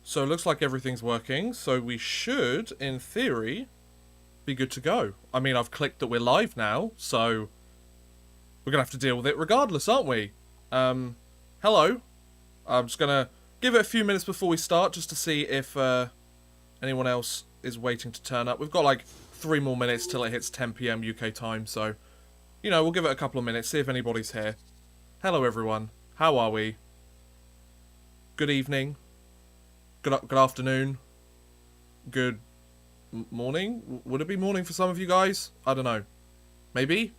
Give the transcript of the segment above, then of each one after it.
So it looks like everything's working, so we should, in theory, be good to go. I mean, I've clicked that we're live now, so we're gonna have to deal with it regardless, aren't we? Hello. I'm just gonna give it a few minutes before we start, just to see if anyone else is waiting to turn up. We've got like 3 more minutes till it hits 10 PM UK time, so, you know, we'll give it a couple of minutes, see if anybody's here. Hello everyone, how are we? Good evening. Good afternoon. Good morning? Would it be morning for some of you guys? I don't know. Maybe?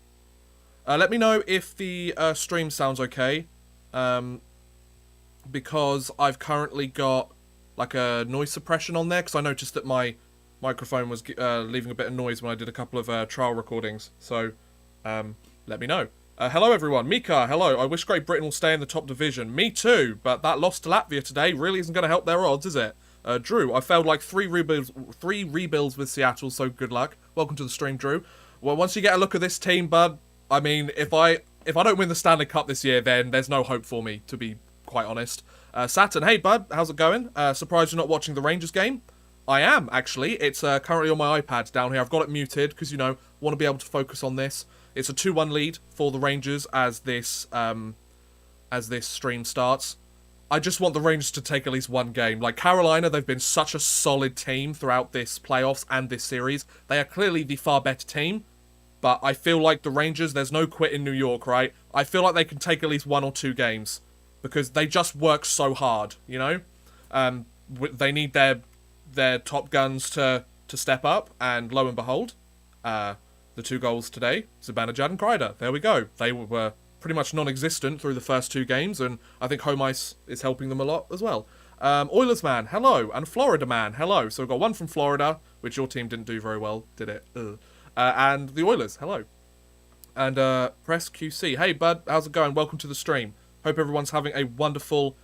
Let me know if the stream sounds okay. Because I've currently got like a noise suppression on there, because I noticed that my microphone was leaving a bit of noise when I did a couple of trial recordings. So, let me know. Hello everyone, Mika, hello. I wish Great Britain will stay in the top division. Me too, but that loss to Latvia today really isn't going to help their odds, is it? Drew, I failed like 3 rebuilds with Seattle, so good luck. Welcome to the stream, Drew. Well, once you get a look at this team, bud, I mean, if I don't win the Stanley Cup this year, then there's no hope for me, to be quite honest. Saturn, hey bud, how's it going? Surprised you're not watching the Rangers game? I am, actually. It's currently on my iPad down here. I've got it muted, because, you know, want to be able to focus on this. It's a 2-1 lead for the Rangers as this stream starts. I just want the Rangers to take at least one game. Like, Carolina, they've been such a solid team throughout this playoffs and this series. They are clearly the far better team. But I feel like the Rangers, there's no quit in New York, right? I feel like they can take at least 1 or 2 games. Because they just work so hard, you know? They need their top guns to step up. And lo and behold, the 2 goals today, Zibanejad and Kreider. There we go. They were pretty much non-existent through the first 2 games, and I think home ice is helping them a lot as well. Oilers man, hello, and Florida man, hello. So we've got one from Florida, which your team didn't do very well, did it? And the Oilers, hello. And Press QC, hey bud, how's it going? Welcome to the stream. Hope everyone's having a wonderful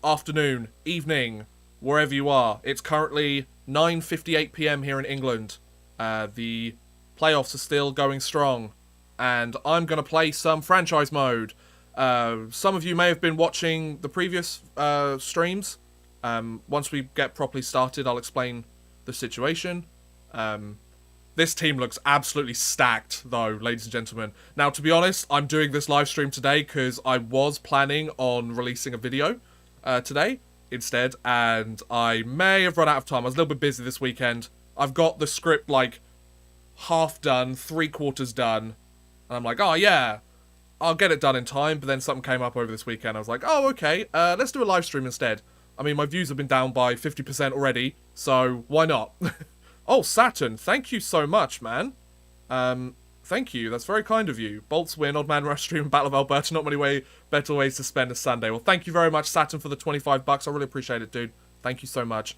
afternoon, evening, wherever you are. It's currently 9:58 PM here in England. The playoffs are still going strong, and I'm going to play some franchise mode. Some of you may have been watching the previous streams. Once we get properly started, I'll explain the situation. This team looks absolutely stacked, though, ladies and gentlemen. Now, to be honest, I'm doing this live stream today because I was planning on releasing a video today instead, and I may have run out of time. I was a little bit busy this weekend. I've got the script, like, half done, 3/4 done, and I'm like, oh yeah, I'll get it done in time, but then something came up over this weekend. I was like, oh okay, let's do a live stream instead. I mean, my views have been down by 50% already, so why not? Oh, Saturn, thank you so much, man. Thank you, that's very kind of you. Bolts win, Odd Man Rush stream, Battle of Alberta, not many better ways to spend a Sunday. Well, thank you very much, Saturn, for the 25 bucks. I really appreciate it, dude. Thank you so much.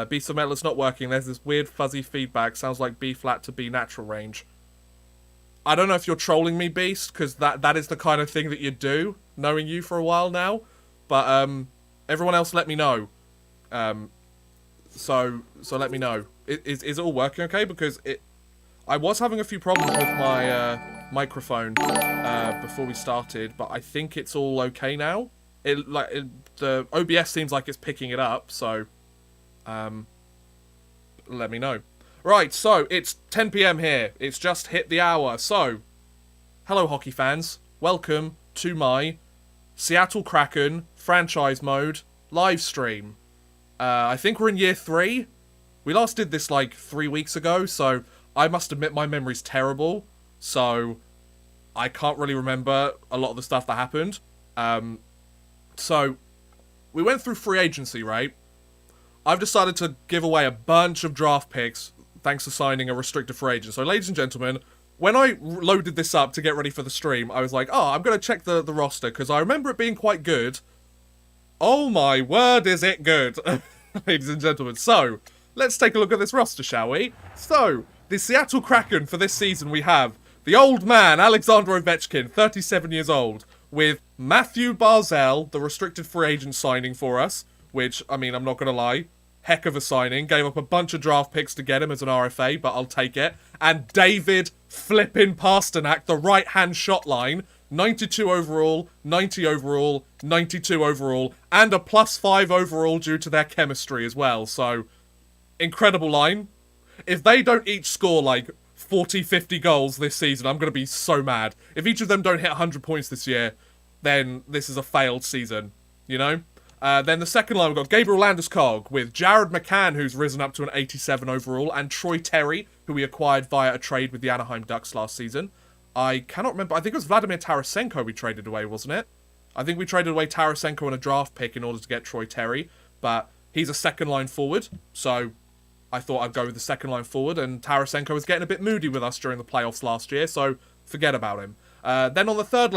Beast of Metal, it's not working. There's this weird fuzzy feedback. Sounds like B flat to B natural range. I don't know if you're trolling me, Beast, because that is the kind of thing that you do, knowing you for a while now. But everyone else let me know. So let me know. Is it all working okay? Because I was having a few problems with my microphone before we started, but I think it's all okay now. The OBS seems like it's picking it up, so let me know. Right, so it's 10 PM here. It's just hit the hour. So, hello hockey fans. Welcome to my Seattle Kraken franchise mode live stream. I think we're in year 3. We last did this like 3 weeks ago, so I must admit my memory's terrible. So, I can't really remember a lot of the stuff that happened. So, we went through free agency, right? I've decided to give away a bunch of draft picks thanks to signing a restricted free agent. So, ladies and gentlemen, when I loaded this up to get ready for the stream, I was like, oh, I'm going to check the roster, because I remember it being quite good. Oh my word, is it good? Ladies and gentlemen, so, let's take a look at this roster, shall we? So, the Seattle Kraken for this season, we have the old man, Alexander Ovechkin, 37 years old, with Matthew Barzal, the restricted free agent signing for us, which, I mean, I'm not going to lie, heck of a signing. Gave up a bunch of draft picks to get him as an RFA, but I'll take it. And David flippin' Pasternak, the right-hand shot line, 92 overall, 90 overall, 92 overall, and a +5 overall due to their chemistry as well. So, incredible line. If they don't each score like 40, 50 goals this season, I'm going to be so mad. If each of them don't hit 100 points this year, then this is a failed season, you know? Then the second line, we've got Gabriel Landeskog with Jared McCann, who's risen up to an 87 overall, and Troy Terry, who we acquired via a trade with the Anaheim Ducks last season. I cannot remember. I think it was Vladimir Tarasenko we traded away, wasn't it? I think we traded away Tarasenko and a draft pick in order to get Troy Terry, but he's a second line forward, so I thought I'd go with the second line forward, and Tarasenko was getting a bit moody with us during the playoffs last year, so forget about him. Then on the third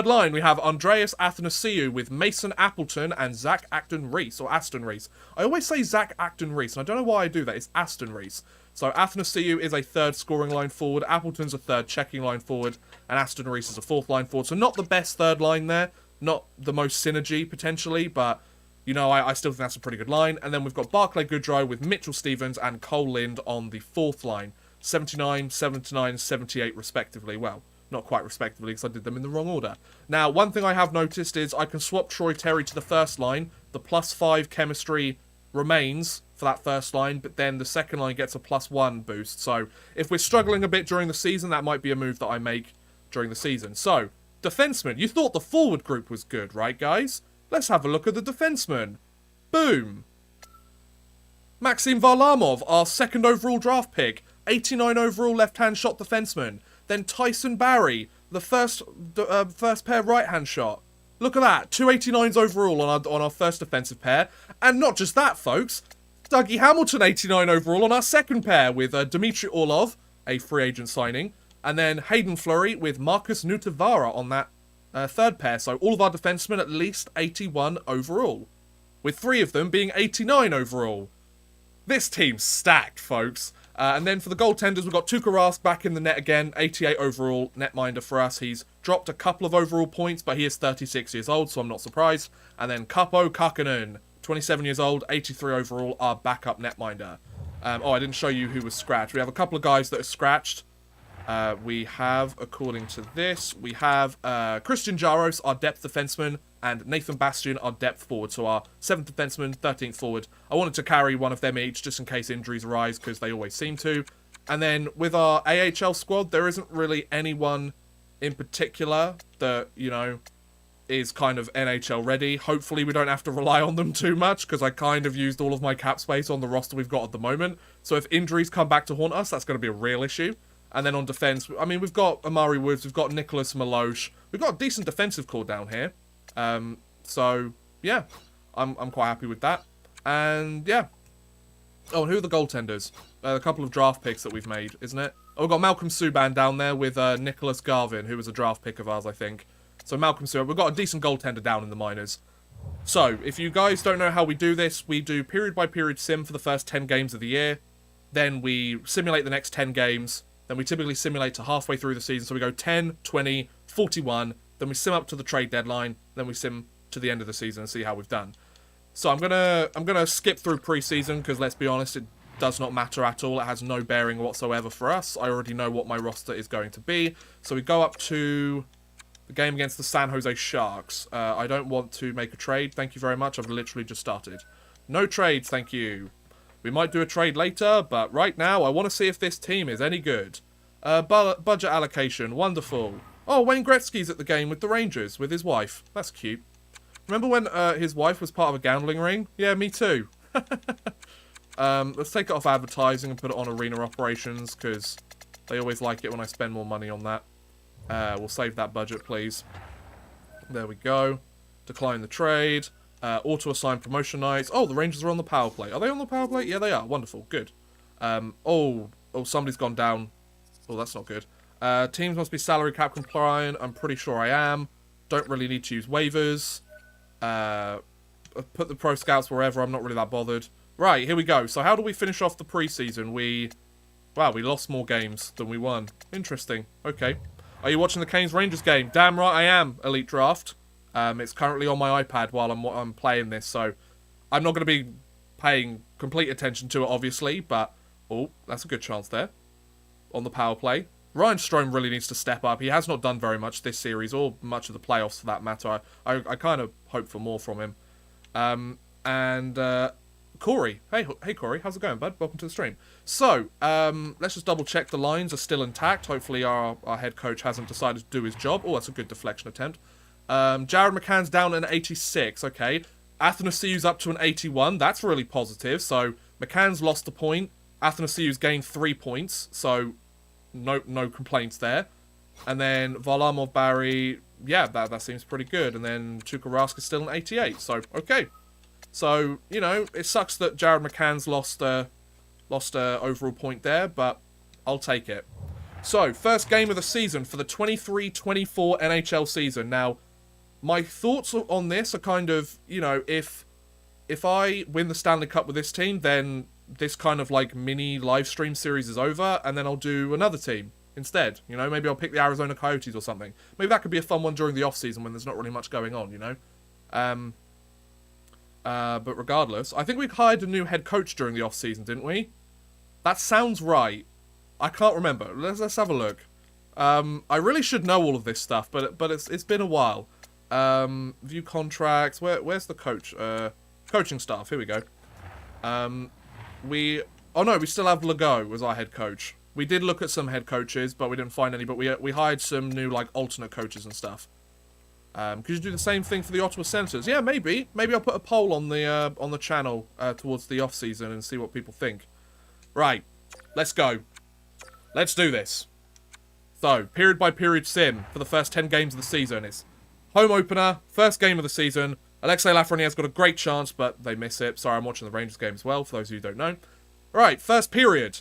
line, we have Andreas Athanasiou with Mason Appleton and Zach Acton Reese, or Aston Reese. I always say Zach Acton Reese, and I don't know why I do that. It's Aston Reese. So Athanasiou is a third scoring line forward, Appleton's a third checking line forward, and Aston Reese is a fourth line forward. So not the best third line there, not the most synergy potentially, but you know, I still think that's a pretty good line. And then we've got Barclay Goodrow with Mitchell Stevens and Cole Lind on the fourth line. 79, 79, 78 respectively. Well, not quite respectively because I did them in the wrong order. Now, one thing I have noticed is I can swap Troy Terry to the first line. The +5 chemistry remains for that first line, but then the second line gets a +1 boost. So if we're struggling a bit during the season, that might be a move that I make during the season. So, defensemen. You thought the forward group was good, right, guys? Let's have a look at the defensemen. Boom. Maxim Varlamov, our second overall draft pick. 89 overall left-hand shot defenseman. Then Tyson Barrie, the first pair right-hand shot. Look at that, 289s overall on our first defensive pair. And not just that, folks. Dougie Hamilton, 89 overall on our second pair with Dmitry Orlov, a free agent signing. And then Hayden Fleury with Marcus Nutavara on that third pair. So all of our defensemen at least 81 overall, with 3 of them being 89 overall. This team's stacked, folks. And then for the goaltenders, we've got Tuukka Rask back in the net again, 88 overall netminder for us. He's dropped a couple of overall points, but he is 36 years old, so I'm not surprised. And then Kaapo Kähkönen, 27 years old, 83 overall, our backup netminder. I didn't show you who was scratched. We have a couple of guys that are scratched. We have, according to this, we have Christian Jaros, our depth defenseman, and Nathan Bastian, our depth forward. So our 7th defenseman, 13th forward. I wanted to carry one of them each, just in case injuries arise, because they always seem to. And then with our AHL squad, there isn't really anyone in particular that, you know, is kind of NHL ready. Hopefully we don't have to rely on them too much, because I kind of used all of my cap space on the roster we've got at the moment. So if injuries come back to haunt us, that's going to be a real issue. And then on defense, I mean, we've got Amari Woods, we've got Nicholas Milosh. We've got a decent defensive core down here. So, yeah, I'm quite happy with that. And, yeah. Oh, and who are the goaltenders? A couple of draft picks that we've made, isn't it? Oh, we've got Malcolm Subban down there with Nicholas Garvin, who was a draft pick of ours, I think. So, Malcolm Subban. We've got a decent goaltender down in the minors. So, if you guys don't know how we do this, we do period-by-period sim for the first 10 games of the year. Then we simulate the next 10 games. Then we typically simulate to halfway through the season. So we go 10, 20, 41. Then we sim up to the trade deadline. Then we sim to the end of the season and see how we've done. So I'm gonna skip through preseason because let's be honest, it does not matter at all. It has no bearing whatsoever for us. I already know what my roster is going to be. So we go up to the game against the San Jose Sharks. I don't want to make a trade. Thank you very much. I've literally just started. No trades, thank you. We might do a trade later, but right now I want to see if this team is any good. Budget allocation, wonderful. Oh, Wayne Gretzky's at the game with the Rangers, with his wife. That's cute. Remember when his wife was part of a gambling ring? Yeah, me too. Let's take it off advertising and put it on arena operations, because they always like it when I spend more money on that. We'll save that budget, please. There we go. Decline the trade. Auto-assign promotion nights. Oh, the Rangers are on the power play. Are they on the power play? Yeah, they are. Wonderful. Good. Oh, somebody's gone down. Oh, that's not good. Teams must be salary cap compliant. I'm pretty sure I am. Don't really need to use waivers. Put the pro scouts wherever. I'm not really that bothered. Right, here we go. So how do we finish off the preseason? Wow, we lost more games than we won. Interesting. Okay. Are you watching the Canes Rangers game? Damn right I am, Elite Draft. It's currently on my iPad while I'm playing this, so I'm not going to be paying complete attention to it, obviously, but, oh, that's a good chance there. On the power play. Ryan Strome really needs to step up. He has not done very much this series, or much of the playoffs for that matter. I kind of hope for more from him. Corey. Hey Corey, how's it going, bud? Welcome to the stream. So, let's just double check the lines are still intact. Hopefully our head coach hasn't decided to do his job. Oh, that's a good deflection attempt. Jared McCann's down an 86, okay. Athanasiou's up to an 81, that's really positive. So, McCann's lost a point. Athanasiou's gained 3 points, so no complaints there. And then Varlamov, Barry, yeah, that seems pretty good. And then Tukarask is still an 88, so okay. So, you know, it sucks that Jared McCann's lost overall point there, but I'll take it. So, first game of the season for the 23-24 NHL season. Now, my thoughts on this are kind of, you know, if I win the Stanley Cup with this team, then this kind of like mini live stream series is over, and then I'll do another team instead. You know, maybe I'll pick the Arizona Coyotes or something. Maybe that could be a fun one during the off season when there's not really much going on, you know. But regardless, I think we hired a new head coach during the off season, didn't we? That sounds right. I can't remember. Let's have a look. I really should know all of this stuff, but it's been a while. View contracts. Where's the coach? Coaching staff. Here we go. We still have Legault as our head coach. We did look at some head coaches, but we didn't find any. But we hired some new like alternate coaches and stuff. Could you do the same thing for the Ottawa Senators? Yeah, maybe. Maybe I'll put a poll on the channel towards the off season and see what people think. Right, let's go. Let's do this. So, period by period sim for the first 10 games of the season. It's home opener, first game of the season. Alexei Lafreniere's got a great chance, but they miss it. Sorry, I'm watching the Rangers game as well, for those of you who don't know. Right, first period.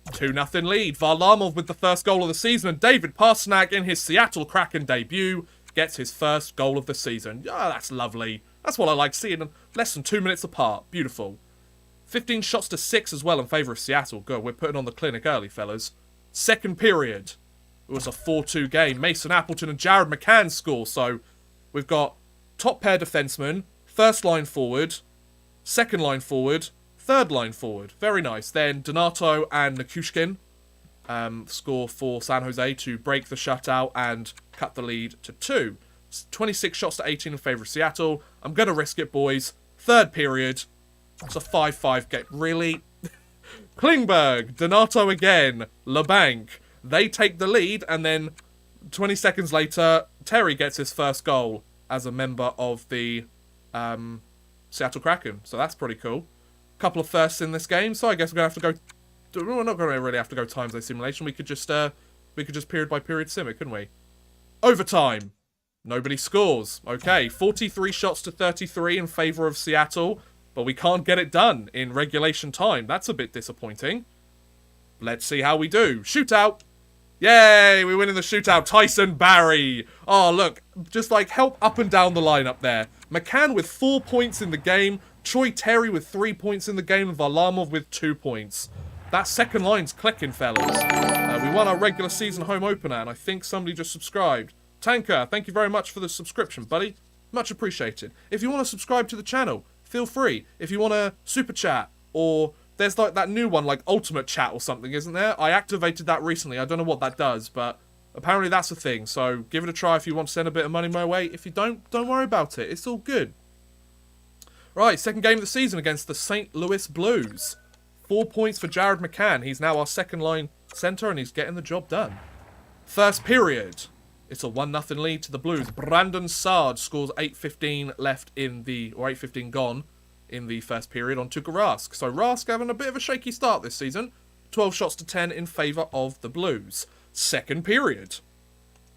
2-0 lead. Varlamov with the first goal of the season, and David Pastrnak in his Seattle Kraken debut gets his first goal of the season. Ah, that's lovely. That's what I like seeing them less than 2 minutes apart. Beautiful. 15 shots to 6 as well in favour of Seattle. Good, we're putting on the clinic early, fellas. Second period. It was a 4-2 game. Mason Appleton and Jared McCann score. So, we've got top pair defenseman, first line forward, second line forward, third line forward. Very nice. Then Donato and Nichushkin score for San Jose to break the shutout and cut the lead to 2. 26 shots to 18 in favour of Seattle. I'm going to risk it, boys. Third period. It's a 5-5 game. Really? Klingberg, Donato again, LeBanc. They take the lead, and then 20 seconds later, Terry gets his first goal as a member of the Seattle Kraken. So that's pretty cool. Couple of firsts in this game, so I guess we're going to have to go... We're not going to really have to go time zone simulation. We could just period by period sim it, couldn't we? Overtime. Nobody scores. Okay, 43 shots to 33 in favour of Seattle, but we can't get it done in regulation time. That's a bit disappointing. Let's see how we do. Shootout. Yay, we win in the shootout. Tyson Barrie. Oh, look, just like help up and down the line up there. McCann with 4 points in the game. Troy Terry with 3 points in the game. And Varlamov with 2 points. That second line's clicking, fellas. We won our regular season home opener, and I think somebody just subscribed. Tanker, thank you very much for the subscription, buddy. Much appreciated. If you want to subscribe to the channel, feel free. If you want to super chat, or there's like that new one, like ultimate chat or something, isn't there? I activated that recently. I don't know what that does, but apparently that's a thing. So give it a try if you want to send a bit of money my way. If you don't worry about it. It's all good. Right, second game of the season against the St. Louis Blues. 4 points for Jared McCann. He's now our second line center, and he's getting the job done. First period. It's a 1-0 lead to the Blues. Brandon Saad scores 8:15 left in the... or 8:15 gone in the first period on Tuukka Rask. So Rask having a bit of a shaky start this season. 12 shots to 10 in favour of the Blues. Second period.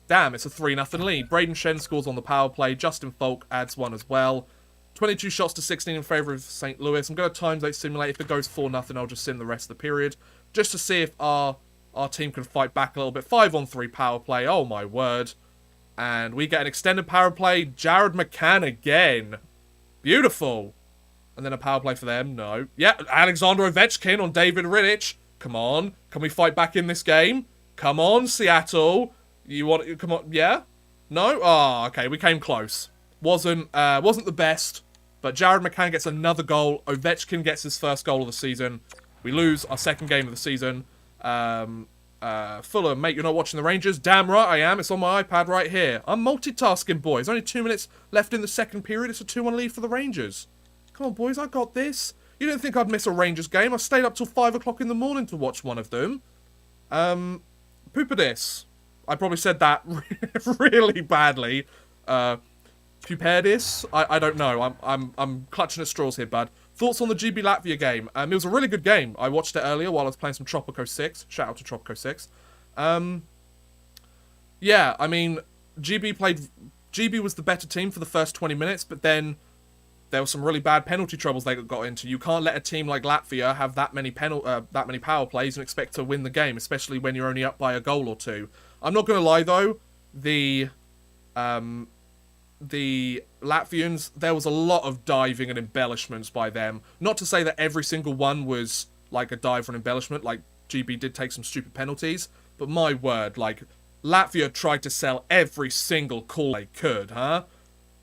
Damn, it's a 3-0 lead. Braden Shen scores on the power play. Justin Falk adds one as well. 22 shots to 16 in favour of St. Louis. I'm going to time zone simulate. If it goes 4-0, I'll just sim the rest of the period. Just to see if our team can fight back a little bit. 5-on-3 power play. Oh my word. And we get an extended power play. Jared McCann again. Beautiful. And then a power play for them. No. Yeah, Alexander Ovechkin on David Rittich. Come on. Can we fight back in this game? Come on, Seattle. You want... Come on. Yeah? No? Oh, okay. We came close. Wasn't the best. But Jared McCann gets another goal. Ovechkin gets his first goal of the season. We lose our second game of the season. And Fulham, mate, you're not watching the Rangers? Damn right I am. It's on my iPad right here. I'm multitasking, boys. Only 2 minutes left in the second period. It's a 2-1 lead for the Rangers. Come on, boys, I got this. You didn't think I'd miss a Rangers game. I stayed up till 5 o'clock in the morning to watch one of them. Poopadis. I probably said that really badly. Puperdis? I don't know. I'm clutching at straws here, bud. Thoughts on the GB Latvia game? It was a really good game. I watched it earlier while I was playing some Tropico 6. Shout out to Tropico 6. Yeah, I mean, GB was the better team for the first 20 minutes, but then there were some really bad penalty troubles they got into. You can't let a team like Latvia have that many power plays and expect to win the game, especially when you're only up by a goal or two. I'm not going to lie, though. The Latvians, there was a lot of diving and embellishments by them. Not to say that every single one was like a dive or an embellishment, like GB did take some stupid penalties, but my word, like, Latvia tried to sell every single call they could, huh?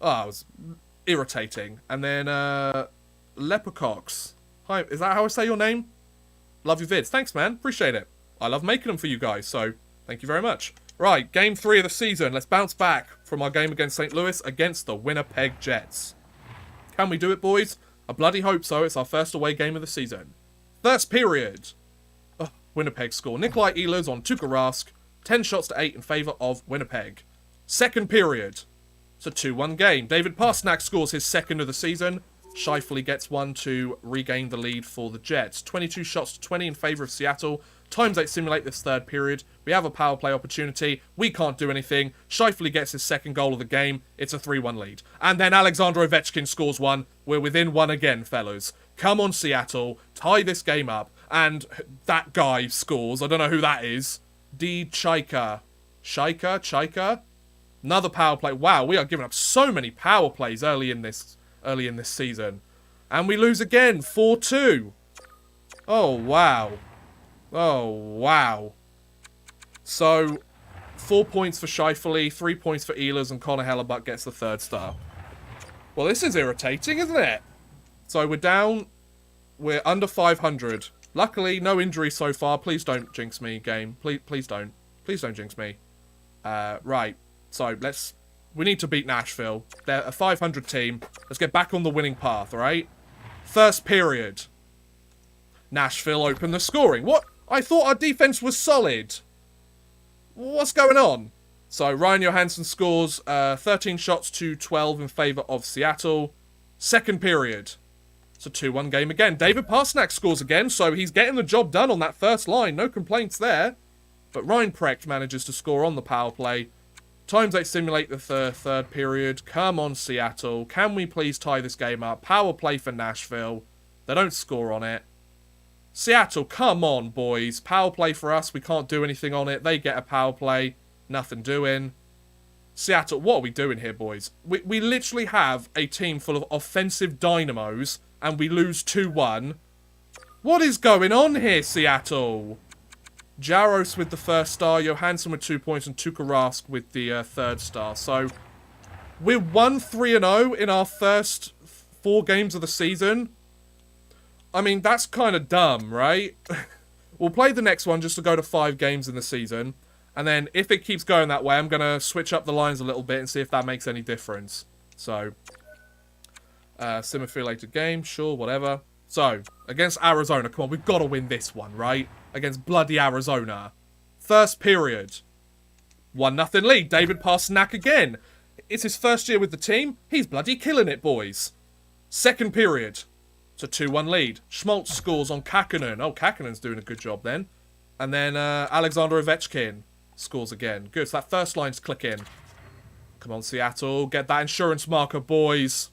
Oh, it was irritating. And then, Leprecox. Hi, is that how I say your name? Love your vids. Thanks, man. Appreciate it. I love making them for you guys, so thank you very much. Right, game 3 of the season. Let's bounce back from our game against St. Louis against the Winnipeg Jets. Can we do it, boys? I bloody hope so. It's our first away game of the season. First period. Ugh, Winnipeg score. Nikolai Ehlers on Tuukka Rask. 10 shots to 8 in favour of Winnipeg. Second period. It's a 2-1 game. David Pastrnak scores his second of the season. Scheifele gets one to regain the lead for the Jets. 22 shots to 20 in favour of Seattle. Times 8 simulate this third period. We have a power play opportunity. We can't do anything. Scheifele gets his second goal of the game. It's a 3-1 lead. And then Alexander Ovechkin scores one. We're within one again, fellas. Come on, Seattle. Tie this game up. And that guy scores. I don't know who that is. D. Chaika. Chaika? Another power play. Wow, we are giving up so many power plays early in this season. And we lose again. 4-2. Oh, wow. Oh, wow. So, 4 points for Scheifele, 3 points for Ehlers, and Connor Hellebuck gets the third star. Well, this is irritating, isn't it? So, we're down. We're under 500. Luckily, no injuries so far. Please don't jinx me, game. Please don't. Please don't jinx me. Right. So, we need to beat Nashville. They're a 500 team. Let's get back on the winning path, alright? First period. Nashville open the scoring. What? I thought our defense was solid. What's going on? So, Ryan Johansson scores 13 shots to 12 in favour of Seattle. Second period. It's a 2-1 game again. David Pastrnak scores again, so he's getting the job done on that first line. No complaints there. But Ryan Precht manages to score on the power play. Times 8 simulate the third period. Come on, Seattle. Can we please tie this game up? Power play for Nashville. They don't score on it. Seattle, come on, boys. Power play for us. We can't do anything on it. They get a power play. Nothing doing. Seattle, what are we doing here, boys? We literally have a team full of offensive dynamos, and we lose 2-1. What is going on here, Seattle? Jaros with the first star, Johansson with 2 points, and Tuukka Rask with the third star. So, we're 1-3-0 in our first 4 games of the season. I mean, that's kind of dumb, right? We'll play the next one just to go to 5 games in the season. And then, if it keeps going that way, I'm going to switch up the lines a little bit and see if that makes any difference. So, sim-affiliated game, sure, whatever. So, against Arizona, come on, we've got to win this one, right? Against bloody Arizona. First period. 1-0 lead. David Pastrnak again. It's his first year with the team. He's bloody killing it, boys. Second period. It's a 2-1 lead. Schmaltz scores on Kakkonen. Oh, Kakkonen's doing a good job then. And then Alexander Ovechkin scores again. Good, so that first line's clicking. Come on, Seattle. Get that insurance marker, boys.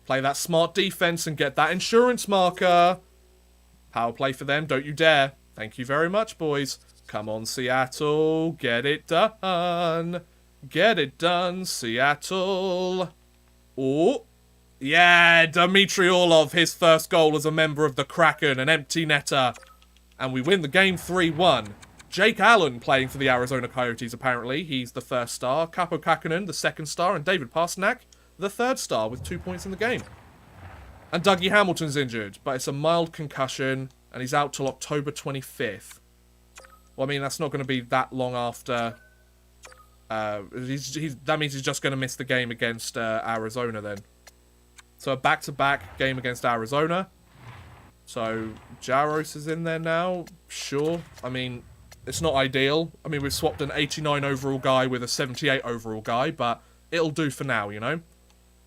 Play that smart defense and get that insurance marker. Power play for them. Don't you dare. Thank you very much, boys. Come on, Seattle. Get it done. Get it done, Seattle. Oh. Yeah, Dmitry Orlov, his first goal as a member of the Kraken, an empty netter. And we win the game 3-1. Jake Allen playing for the Arizona Coyotes, apparently. He's the first star. Capo Kakkonen, the second star. And David Pastrnak, the third star, with 2 points in the game. And Dougie Hamilton's injured, but it's a mild concussion, and he's out till October 25th. Well, I mean, that's not going to be that long after... that means he's just going to miss the game against Arizona then. So a back-to-back game against Arizona. So Jaros is in there now. Sure. I mean, it's not ideal. I mean, we've swapped an 89 overall guy with a 78 overall guy, but it'll do for now, you know?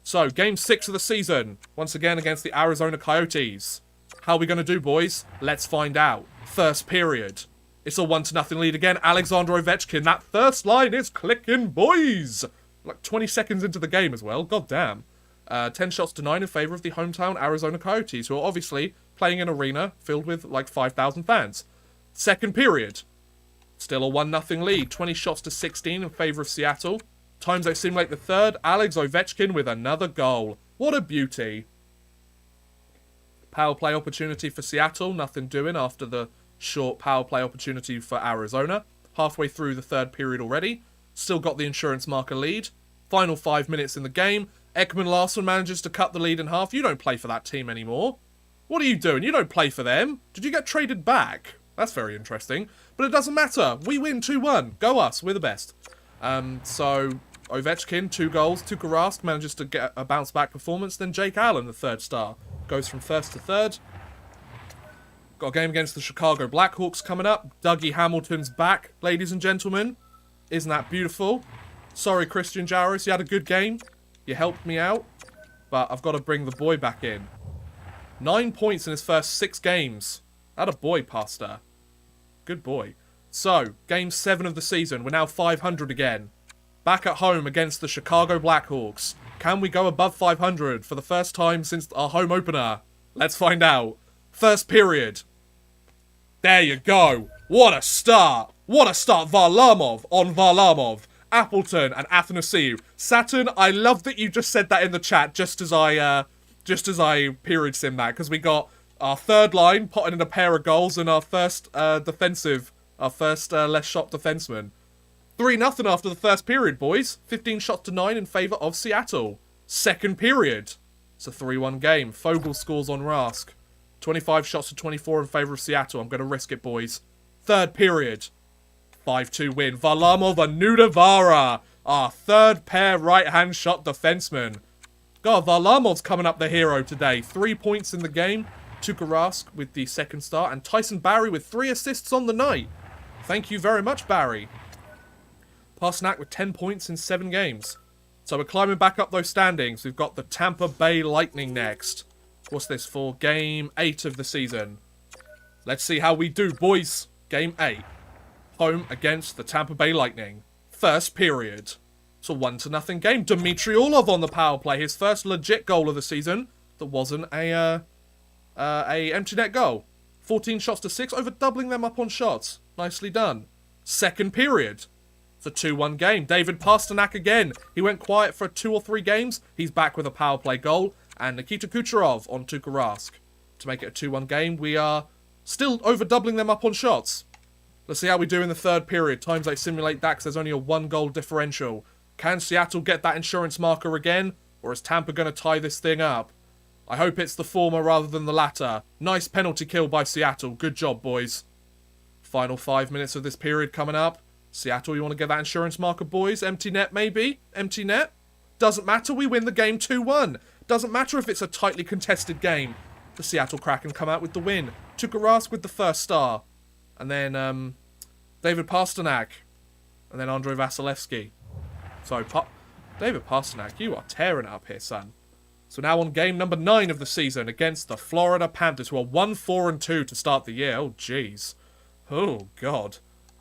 So, game 6 of the season. Once again against the Arizona Coyotes. How are we going to do, boys? Let's find out. First period. It's a 1-0 lead again. Alexander Ovechkin. That first line is clicking, boys! Like 20 seconds into the game as well. God damn. 10 shots to 9 in favour of the hometown Arizona Coyotes, who are obviously playing an arena filled with like 5,000 fans. Second period. Still a 1-0 lead. 20 shots to 16 in favour of Seattle. Times they simulate the third. Alex Ovechkin with another goal. What a beauty. Power play opportunity for Seattle. Nothing doing after the short power play opportunity for Arizona. Halfway through the third period already. Still got the insurance marker lead. Final 5 minutes in the game. Ekman Larsson manages to cut the lead in half. You don't play for that team anymore. What are you doing? You don't play for them. Did you get traded back? That's very interesting. But it doesn't matter. We win 2-1. Go us. We're the best. So Ovechkin, 2 goals. Tuukka Rask manages to get a bounce-back performance. Then Jake Allen, the third star, goes from first to third. Got a game against the Chicago Blackhawks coming up. Dougie Hamilton's back, ladies and gentlemen. Isn't that beautiful? Sorry, Christian Jaros, you had a good game. You helped me out. But I've got to bring the boy back in. 9 points in his first 6 games. That a boy, Pastor. Good boy. So, game 7 of the season. We're now 500 again. Back at home against the Chicago Blackhawks. Can we go above 500 for the first time since our home opener? Let's find out. First period. There you go. What a start. What a start. Varlamov on Varlamov. Appleton and Athanasiou. Saturn, I love that you just said that in the chat just as I period sim that. Because we got our third line potting in a pair of goals and our first defensive... Our first less shot defenseman. 3-0 after the first period, boys. 15 shots to 9 in favour of Seattle. Second period. It's a 3-1 game. Fogle scores on Rask. 25 shots to 24 in favour of Seattle. I'm going to risk it, boys. Third period. 5-2 win. Varlamov and Nudavara. Our third pair right-hand shot defenseman. God, Varlamov's coming up the hero today. 3 points in the game. Tuukka Rask with the second star. And Tyson Barrie with 3 assists on the night. Thank you very much, Barry. Pasternak with 10 points in 7 games. So we're climbing back up those standings. We've got the Tampa Bay Lightning next. What's this for? Game 8 of the season. Let's see how we do, boys. Game 8. Home against the Tampa Bay Lightning. First period. It's a 1-0 game. Dmitry Orlov on the power play. His first legit goal of the season. That wasn't a empty net goal. 14 shots to 6. Over doubling them up on shots. Nicely done. Second period. It's a 2-1 game. David Pasternak again. He went quiet for 2 or 3 games. He's back with a power play goal. And Nikita Kucherov on Tuukka Rask. To make it a 2-1 game, we are still over doubling them up on shots. Let's see how we do in the third period. Times they simulate that because there's only a 1 goal differential. Can Seattle get that insurance marker again? Or is Tampa going to tie this thing up? I hope it's the former rather than the latter. Nice penalty kill by Seattle. Good job, boys. Final 5 minutes of this period coming up. Seattle, you want to get that insurance marker, boys? Empty net, maybe? Empty net? Doesn't matter, we win the game 2-1. Doesn't matter if it's a tightly contested game. The Seattle Kraken come out with the win. Tuukka Rask with the first star. And then, David Pasternak. And then Andrei Vasilevsky. So, David Pasternak, you are tearing it up here, son. So now on game number 9 of the season against the Florida Panthers, who are 1-4-2 to start the year. Oh, jeez. Oh, God.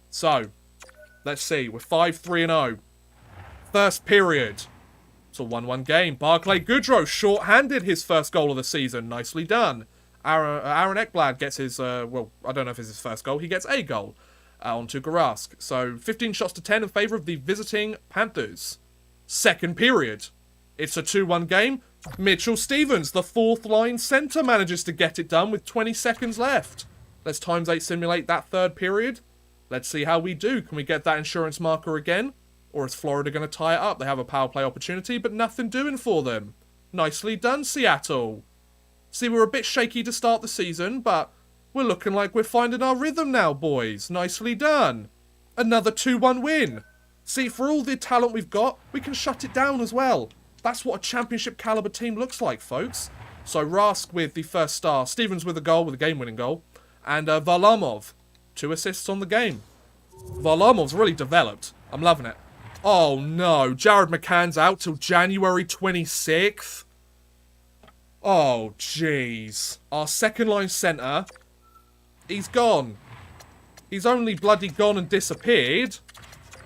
So, let's see. We're 5-3-0. First period. It's a 1-1 game. Barclay Goodrow short-handed his first goal of the season. Nicely done. Aaron Ekblad gets his, well, I don't know if it's his first goal. He gets a goal on Tuukka Rask. So, 15 shots to 10 in favour of the visiting Panthers. Second period. It's a 2-1 game. Mitchell Stevens, the 4th line centre, manages to get it done with 20 seconds left. Let's times 8 simulate that third period. Let's see how we do. Can we get that insurance marker again? Or is Florida going to tie it up? They have a power play opportunity, but nothing doing for them. Nicely done, Seattle. See, we were a bit shaky to start the season, but We're looking like we're finding our rhythm now, boys. Nicely done. Another 2-1 win. See, for all the talent we've got, we can shut it down as well. That's what a championship caliber team looks like, folks. So Rask with the first star, Stevens with a goal, with a game-winning goal, and Varlamov, 2 assists on the game. Varlamov's really developed. I'm loving it. Oh no, Jared McCann's out till January 26th. Oh jeez. Our second line centre, he's gone. He's only bloody gone and disappeared.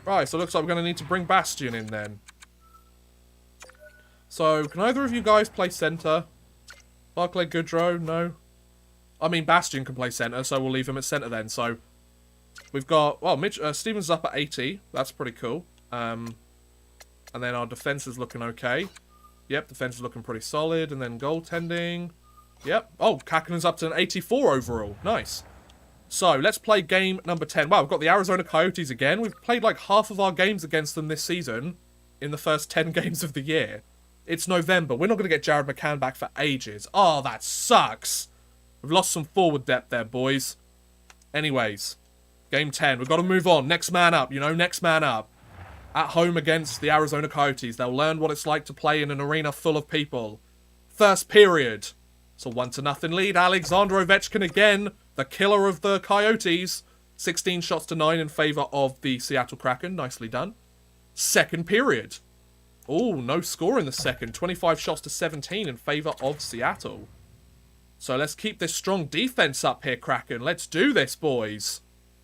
Right, so it looks like we're going to need to bring Bastian in then. So, can either of you guys play centre? Barclay Goodrow? No. I mean, Bastian can play centre, so we'll leave him at centre then. So, we've got... Well, Stevens is up at 80. That's pretty cool. And then our defence is looking okay. Yep, defence is looking pretty solid. And then goaltending. Yep. Oh, Kraken's up to an 84 overall. Nice. So, let's play game number 10. Wow, we've got the Arizona Coyotes again. We've played like half of our games against them this season in the first 10 games of the year. It's November. We're not going to get Jared McCann back for ages. Oh, that sucks. We've lost some forward depth there, boys. Anyways, game 10. We've got to move on. Next man up, you know, next man up. At home against the Arizona Coyotes. They'll learn what it's like to play in an arena full of people. First period. It's a 1-0 lead. Alexander Ovechkin again, the killer of the Coyotes. 16 shots to 9 in favour of the Seattle Kraken. Nicely done. Second period. Oh, no score in the second. 25 shots to 17 in favour of Seattle. So let's keep this strong defence up here, Kraken. Let's do this, boys.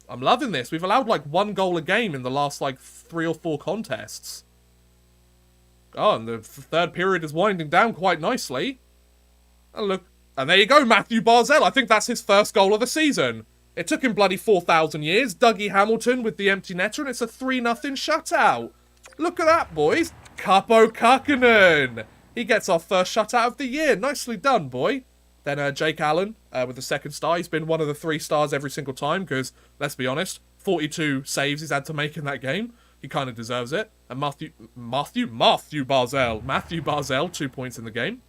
I'm loving this. We've allowed like 1 goal a game in the last like 3 or 4 contests. Oh, and the third period is winding down quite nicely. And look, and there you go, Matthew Barzal. I think that's his first goal of the season. It took him bloody 4,000 years. Dougie Hamilton with the empty netter, and it's a 3-0 shutout. Look at that, boys. Capo Kakkonen. He gets our first shutout of the year. Nicely done, boy. Then Jake Allen with the second star. He's been one of the 3 stars every single time because, let's be honest, 42 saves he's had to make in that game. He kind of deserves it. And Matthew Barzal, 2 points in the game.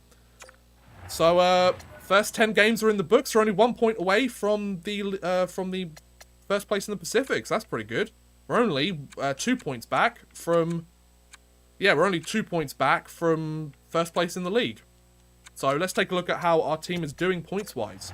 So, first 10 games are in the books. We're only 1 point away from the first place in the Pacific. So that's pretty good. We're only 2 points back from... Yeah, we're only 2 points back from first place in the league. So let's take a look at how our team is doing points-wise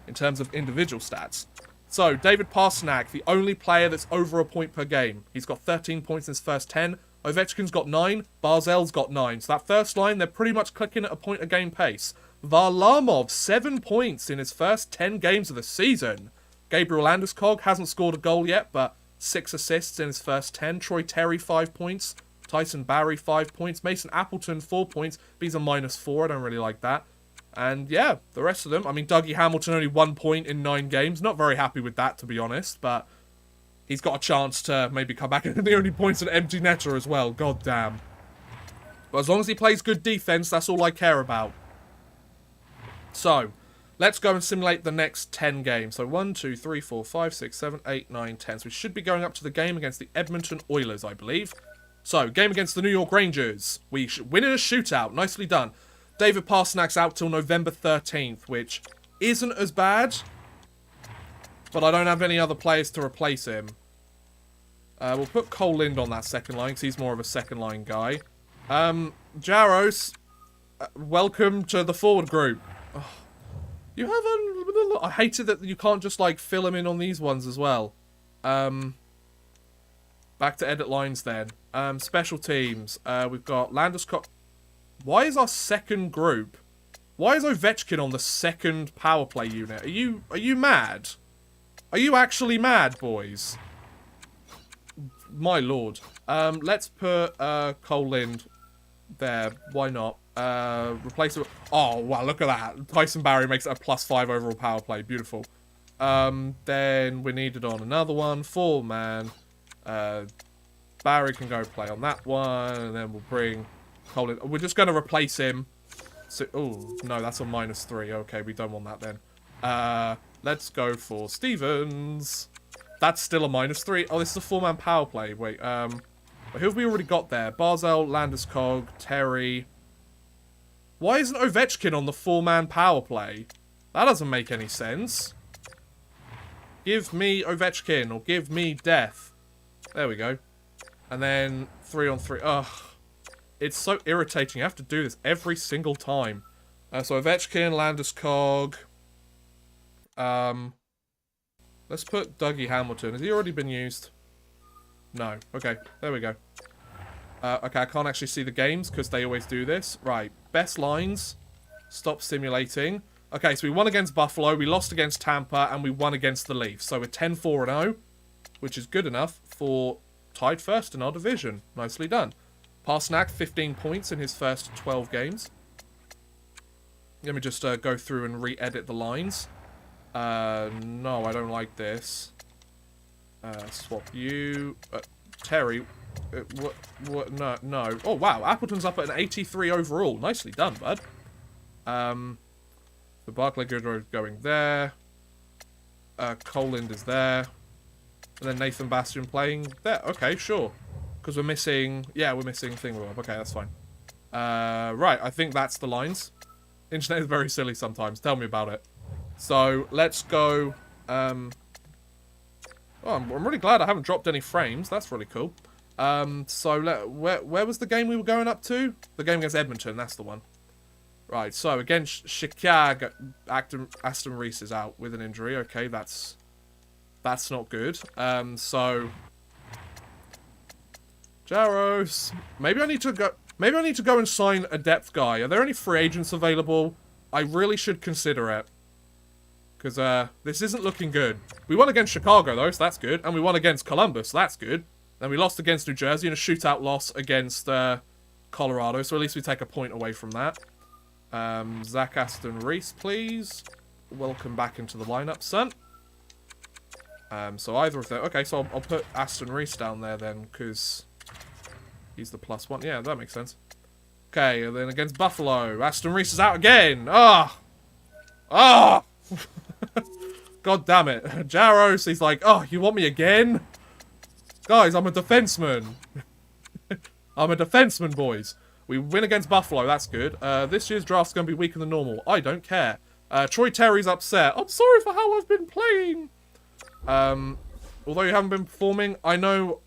in terms of individual stats. So, David Pastrnak, the only player that's over a point per game. He's got 13 points in his first 10. Ovechkin's got 9. Barzal's got 9. So that first line, they're pretty much clicking at a point-a-game pace. Varlamov, 7 points in his first 10 games of the season. Gabriel Landeskog hasn't scored a goal yet, but 6 assists in his first 10. Troy Terry, 5 points. Tyson Barrie, 5 points. Mason Appleton, 4 points. But he's a -4. I don't really like that. And yeah, the rest of them. I mean, Dougie Hamilton, only 1 point in 9 games. Not very happy with that, to be honest. But he's got a chance to maybe come back. And the only points an empty netter as well. God damn. But as long as he plays good defense, that's all I care about. So, let's go and simulate the next 10 games. So 1, 2, 3, 4, 5, 6, 7, 8, 9, 10. So we should be going up to the game against the Edmonton Oilers, I believe. So, game against the New York Rangers. We win in a shootout. Nicely done. David Pastrnak's out till November 13th, which isn't as bad. But I don't have any other players to replace him. We'll put Cole Lind on that second line, because he's more of a second line guy. Jaros, welcome to the forward group. Oh, you have a... I hated that you can't just, like, fill them in on these ones as well. Back to edit lines then. Special teams. We've got Landeskog. Why is our second group... Why is Ovechkin on the second power play unit? Are you mad? Are you actually mad, boys? My lord. Let's put Cole Lind there. Why not? Replace it. Oh, wow, look at that. Tyson Barrie makes it a +5 overall power play. Beautiful. Then we needed on another one. 4-man. Barrie can go play on that one. And then we'll bring Cole Lind. We're just going to replace him. So, oh, no, that's a -3. Okay, we don't want that then. Let's go for Stevens. That's still a -3. Oh, this is a 4-man power play. Wait, who have we already got there? Barzal, Landeskog, Terry. Why isn't Ovechkin on the 4-man power play? That doesn't make any sense. Give me Ovechkin, or give me death. There we go. And then 3-on-3. Ugh. It's so irritating. You have to do this every single time. So Ovechkin, Landeskog. Let's put Dougie Hamilton. Has he already been used? No. Okay, there we go. Okay, I can't actually see the games because they always do this. Right, best lines. Stop simulating. Okay, so we won against Buffalo, we lost against Tampa, and we won against the Leafs. So we're 10-4-0, which is good enough for tied first in our division. Nicely done. Pasternak, 15 points in his first 12 games. Let me just go through and re-edit the lines. No, I don't like this. Swap you. Terry. What? No. Oh, wow. Appleton's up at an 83 overall. Nicely done, bud. The Barclay Goodrow going there. Coland is there. And then Nathan Bastian playing there. Okay, sure. Because we're missing... Yeah, we're missing Thingweb. Okay, that's fine. Right, I think that's the lines. Internet is very silly sometimes. Tell me about it. So, let's go... Oh, I'm really glad I haven't dropped any frames. That's really cool. So, where was the game we were going up to? The game against Edmonton. That's the one. Right, so against Chicago, Aston Reese is out with an injury. Okay, that's not good. So Jaros, maybe I need to go and sign a depth guy. Are there any free agents available? I really should consider it. Because this isn't looking good. We won against Chicago though, so that's good. And we won against Columbus, so that's good. Then we lost against New Jersey in a shootout loss against Colorado, so at least we take a point away from that. Zach Aston Reese, please. Welcome back into the lineup, son. So either of them. Okay, so I'll put Aston Reese down there then, because he's the +1. Yeah, that makes sense. Okay, and then against Buffalo, Aston Reese is out again. Ah! Ah! God damn it. Jaros, he's like, oh, you want me again? Guys, I'm a defenseman. I'm a defenseman, boys. We win against Buffalo, that's good. This year's draft's going to be weaker than normal. I don't care. Troy Terry's upset. I'm sorry for how I've been playing. Although you haven't been performing, I know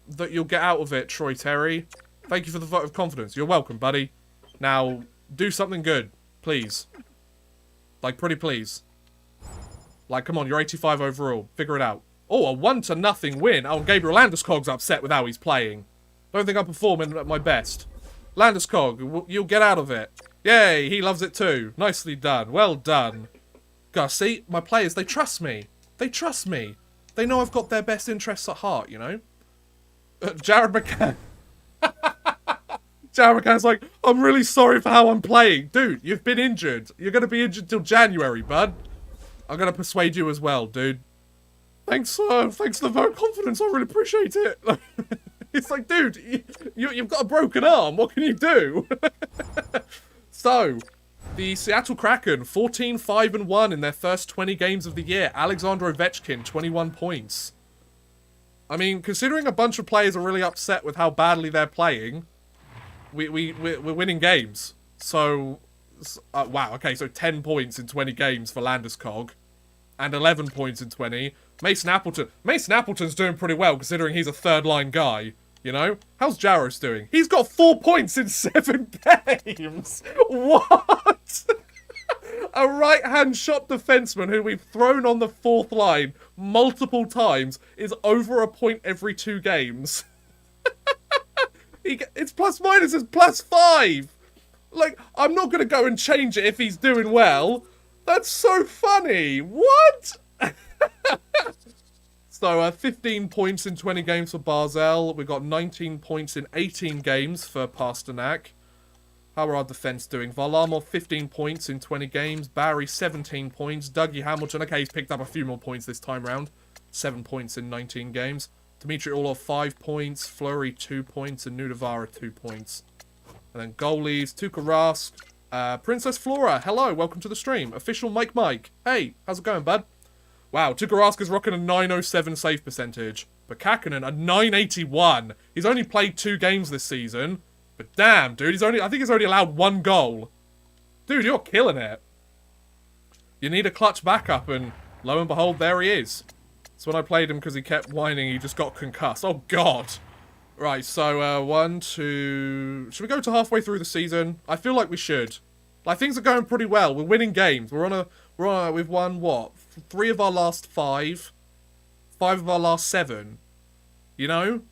that you'll get out of it, Troy Terry. Thank you for the vote of confidence. You're welcome, buddy. Now, do something good, please. Like, pretty please. Like, come on, you're 85 overall. Figure it out. Oh, a 1-0 win. Oh, and Gabriel Landeskog's upset with how he's playing. Don't think I'm performing at my best. Landeskog, you'll get out of it. Yay, he loves it too. Nicely done. Well done. Gosh, see, my players, they trust me. They trust me. They know I've got their best interests at heart, you know? Jared McCann. Jared McCann's like, I'm really sorry for how I'm playing. Dude, you've been injured. You're going to be injured till January, bud. I'm going to persuade you as well, dude. Thanks for the vote of confidence. I really appreciate it. It's like, dude, you've got a broken arm. What can you do? So, the Seattle Kraken, 14-5-1 in their first 20 games of the year. Alexander Ovechkin, 21 points. I mean, considering a bunch of players are really upset with how badly they're playing, we're winning games. So, wow, okay, so 10 points in 20 games for Landeskog. And 11 points in 20. Mason Appleton. Mason Appleton's doing pretty well, considering he's a third-line guy. You know? How's Jaros doing? He's got 4 points in 7 games! What? A right-hand shot defenseman who we've thrown on the 4th line multiple times is over a point every 2 games. It's plus-minus is +5! Like, I'm not gonna go and change it if he's doing well. That's so funny! What? So, 15 points in 20 games for Barzell. We've got 19 points in 18 games for Pasternak. How are our defense doing? Varlamov, 15 points in 20 games. Barry, 17 points. Dougie Hamilton, okay, he's picked up a few more points this time round. 7 points in 19 games. Dmitry Orlov, 5 points. Fleury, 2 points. And Nudavara, 2 points. And then goalies, Tuukka Rask. Princess Flora, hello, welcome to the stream. Official Mike. Hey, how's it going, bud? Wow, Tuukka Rask is rocking a 907 save percentage. But Kakkonen, a 981. He's only played 2 games this season. But damn, dude, I think he's already allowed 1 goal. Dude, you're killing it. You need a clutch backup, and lo and behold, there he is. So when I played him because he kept whining, he just got concussed. Oh, God. Right, so 1, 2... Should we go to halfway through the season? I feel like we should. Like, things are going pretty well. We're winning games. We've won, what? 3 of our last 5. 5 of our last 7. You know?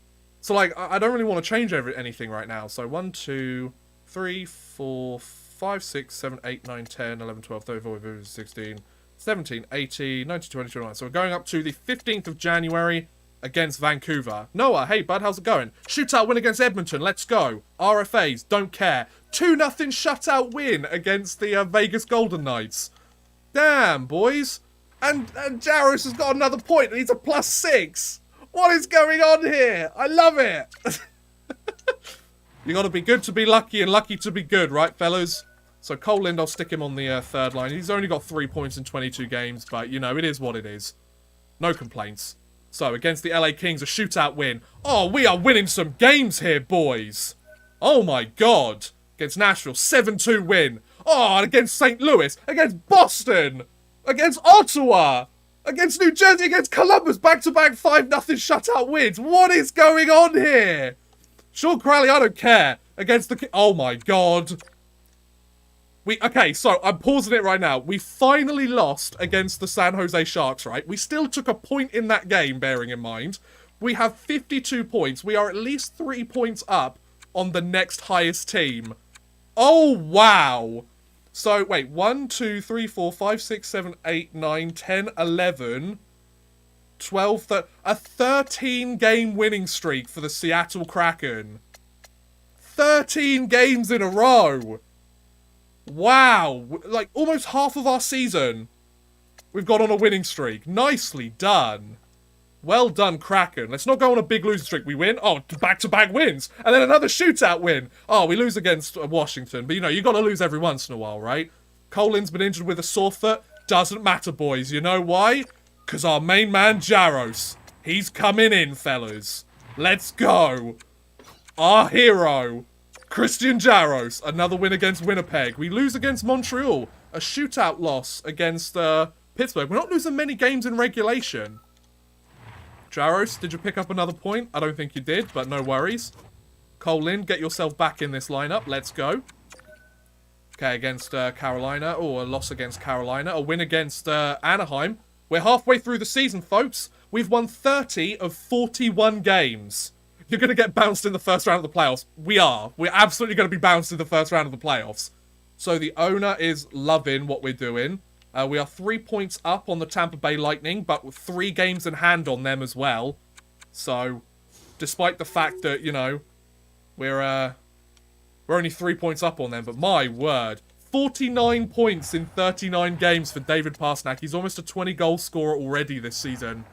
So, like, I don't really want to change anything right now. So 1, 2, 3, 4, 5, 6, 7, 8, 9, 10, 11, 12, 13, 14, 15, 16... 17, 18, 19, 20, 21. So we're going up to the 15th of January against Vancouver. Noah, hey bud, how's it going? Shootout win against Edmonton, let's go. RFAs, don't care. 2-0 shutout win against the Vegas Golden Knights. Damn, boys. And Jaros has got another point and he's a +6. What is going on here? I love it. You gotta be good to be lucky and lucky to be good, right, fellas? So Cole Lind, I'll stick him on the third line. He's only got 3 points in 22 games, but, you know, it is what it is. No complaints. So, against the LA Kings, a shootout win. Oh, we are winning some games here, boys. Oh, my God. Against Nashville, 7-2 win. Oh, and against St. Louis, against Boston, against Ottawa, against New Jersey, against Columbus, back-to-back 5-0 shutout wins. What is going on here? Sean Crowley, I don't care. Against the... Oh, my God. Okay, so I'm pausing it right now. We finally lost against the San Jose Sharks, right? We still took a point in that game, bearing in mind. We have 52 points. We are at least 3 points up on the next highest team. Oh, wow. So, wait. 1, 2, 3, 4, 5, 6, 7, 8, 9, 10, 11, 12, 13... A 13-game winning streak for the Seattle Kraken. 13 games in a row. Wow, like almost half of our season, we've got on a winning streak. Nicely done. Well done, Kraken. Let's not go on a big losing streak. We win. Oh, back-to-back wins. And then another shootout win. Oh, we lose against Washington. But, you know, you got to lose every once in a while, right? Colin's been injured with a sore foot. Doesn't matter, boys. You know why? Because our main man, Jaros. He's coming in, fellas. Let's go. Our hero. Christian Jaros, another win against Winnipeg. We lose against Montreal. A shootout loss against Pittsburgh. We're not losing many games in regulation. Jaros, did you pick up another point? I don't think you did, but no worries. Cole Lind, get yourself back in this lineup. Let's go. Okay, against Carolina. Oh, a loss against Carolina. A win against Anaheim. We're halfway through the season, folks. We've won 30 of 41 games. You're going to get bounced in the first round of the playoffs. We are. We're absolutely going to be bounced in the first round of the playoffs. So the owner is loving what we're doing. We are 3 points up on the Tampa Bay Lightning, but with 3 games in hand on them as well. So, despite the fact that, you know, we're only 3 points up on them, but my word. 49 points in 39 games for David Pastrnak. He's almost a 20-goal scorer already this season.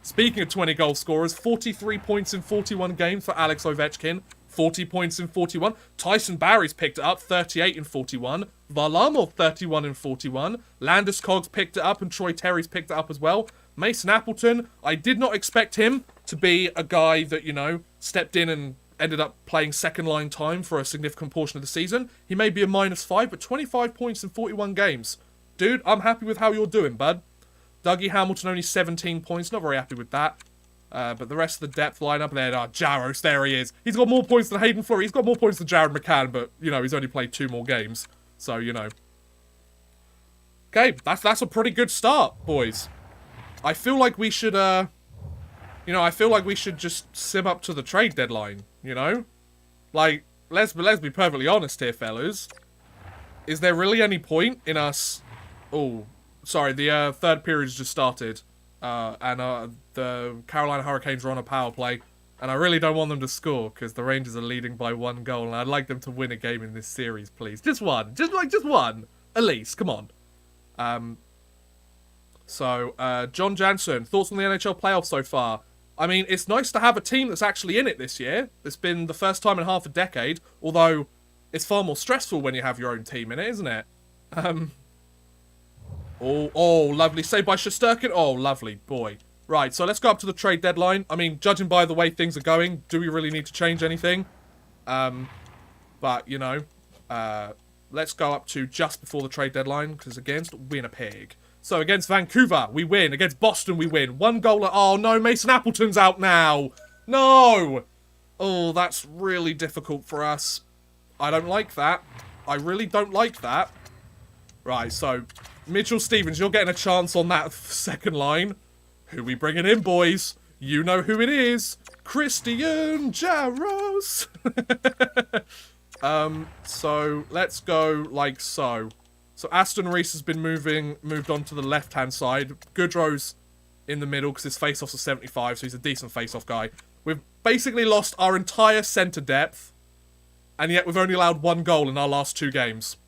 Speaking of 20-goal scorers, 43 points in 41 games for Alex Ovechkin. 40 points in 41. Tyson Barry's picked it up, 38 in 41. Varlamov, 31 in 41. Landeskog's picked it up, and Troy Terry's picked it up as well. Mason Appleton, I did not expect him to be a guy that, you know, stepped in and ended up playing second-line time for a significant portion of the season. He may be a -5, but 25 points in 41 games. Dude, I'm happy with how you're doing, bud. Dougie Hamilton, only 17 points. Not very happy with that. But the rest of the depth lineup there, Jaros, there he is. He's got more points than Hayden Fleury. He's got more points than Jared McCann, but, you know, he's only played 2 more games. So, you know. Okay, that's a pretty good start, boys. I feel like we should, you know, I feel like we should just sim up to the trade deadline, you know? Like, let's be perfectly honest here, fellas. Is there really any point in us... Oh... Sorry, the third period's just started, and the Carolina Hurricanes are on a power play, and I really don't want them to score, because the Rangers are leading by 1 goal, and I'd like them to win a game in this series, please. Just one. Just one. At least. Come on. John Jansen, thoughts on the NHL playoffs so far? I mean, it's nice to have a team that's actually in it this year. It's been the first time in half a decade, although it's far more stressful when you have your own team in it, isn't it? Oh, lovely. Saved by Shesterkin. Oh, lovely. Boy. Right, so let's go up to the trade deadline. I mean, judging by the way things are going, do we really need to change anything? But, you know, let's go up to just before the trade deadline, because against Winnipeg. So against Vancouver, we win. Against Boston, we win. 1 goal. Oh no, Mason Appleton's out now. No. Oh, that's really difficult for us. I don't like that. I really don't like that. Right, so Mitchell Stevens, you're getting a chance on that second line. Who we bringing in, boys? You know who it is. Christian Jaros. So let's go like so. So Aston Reese has been moved on to the left-hand side. Goodrow's in the middle because his face-offs are 75, so he's a decent face-off guy. We've basically lost our entire centre depth, and yet we've only allowed 1 goal in our last 2 games.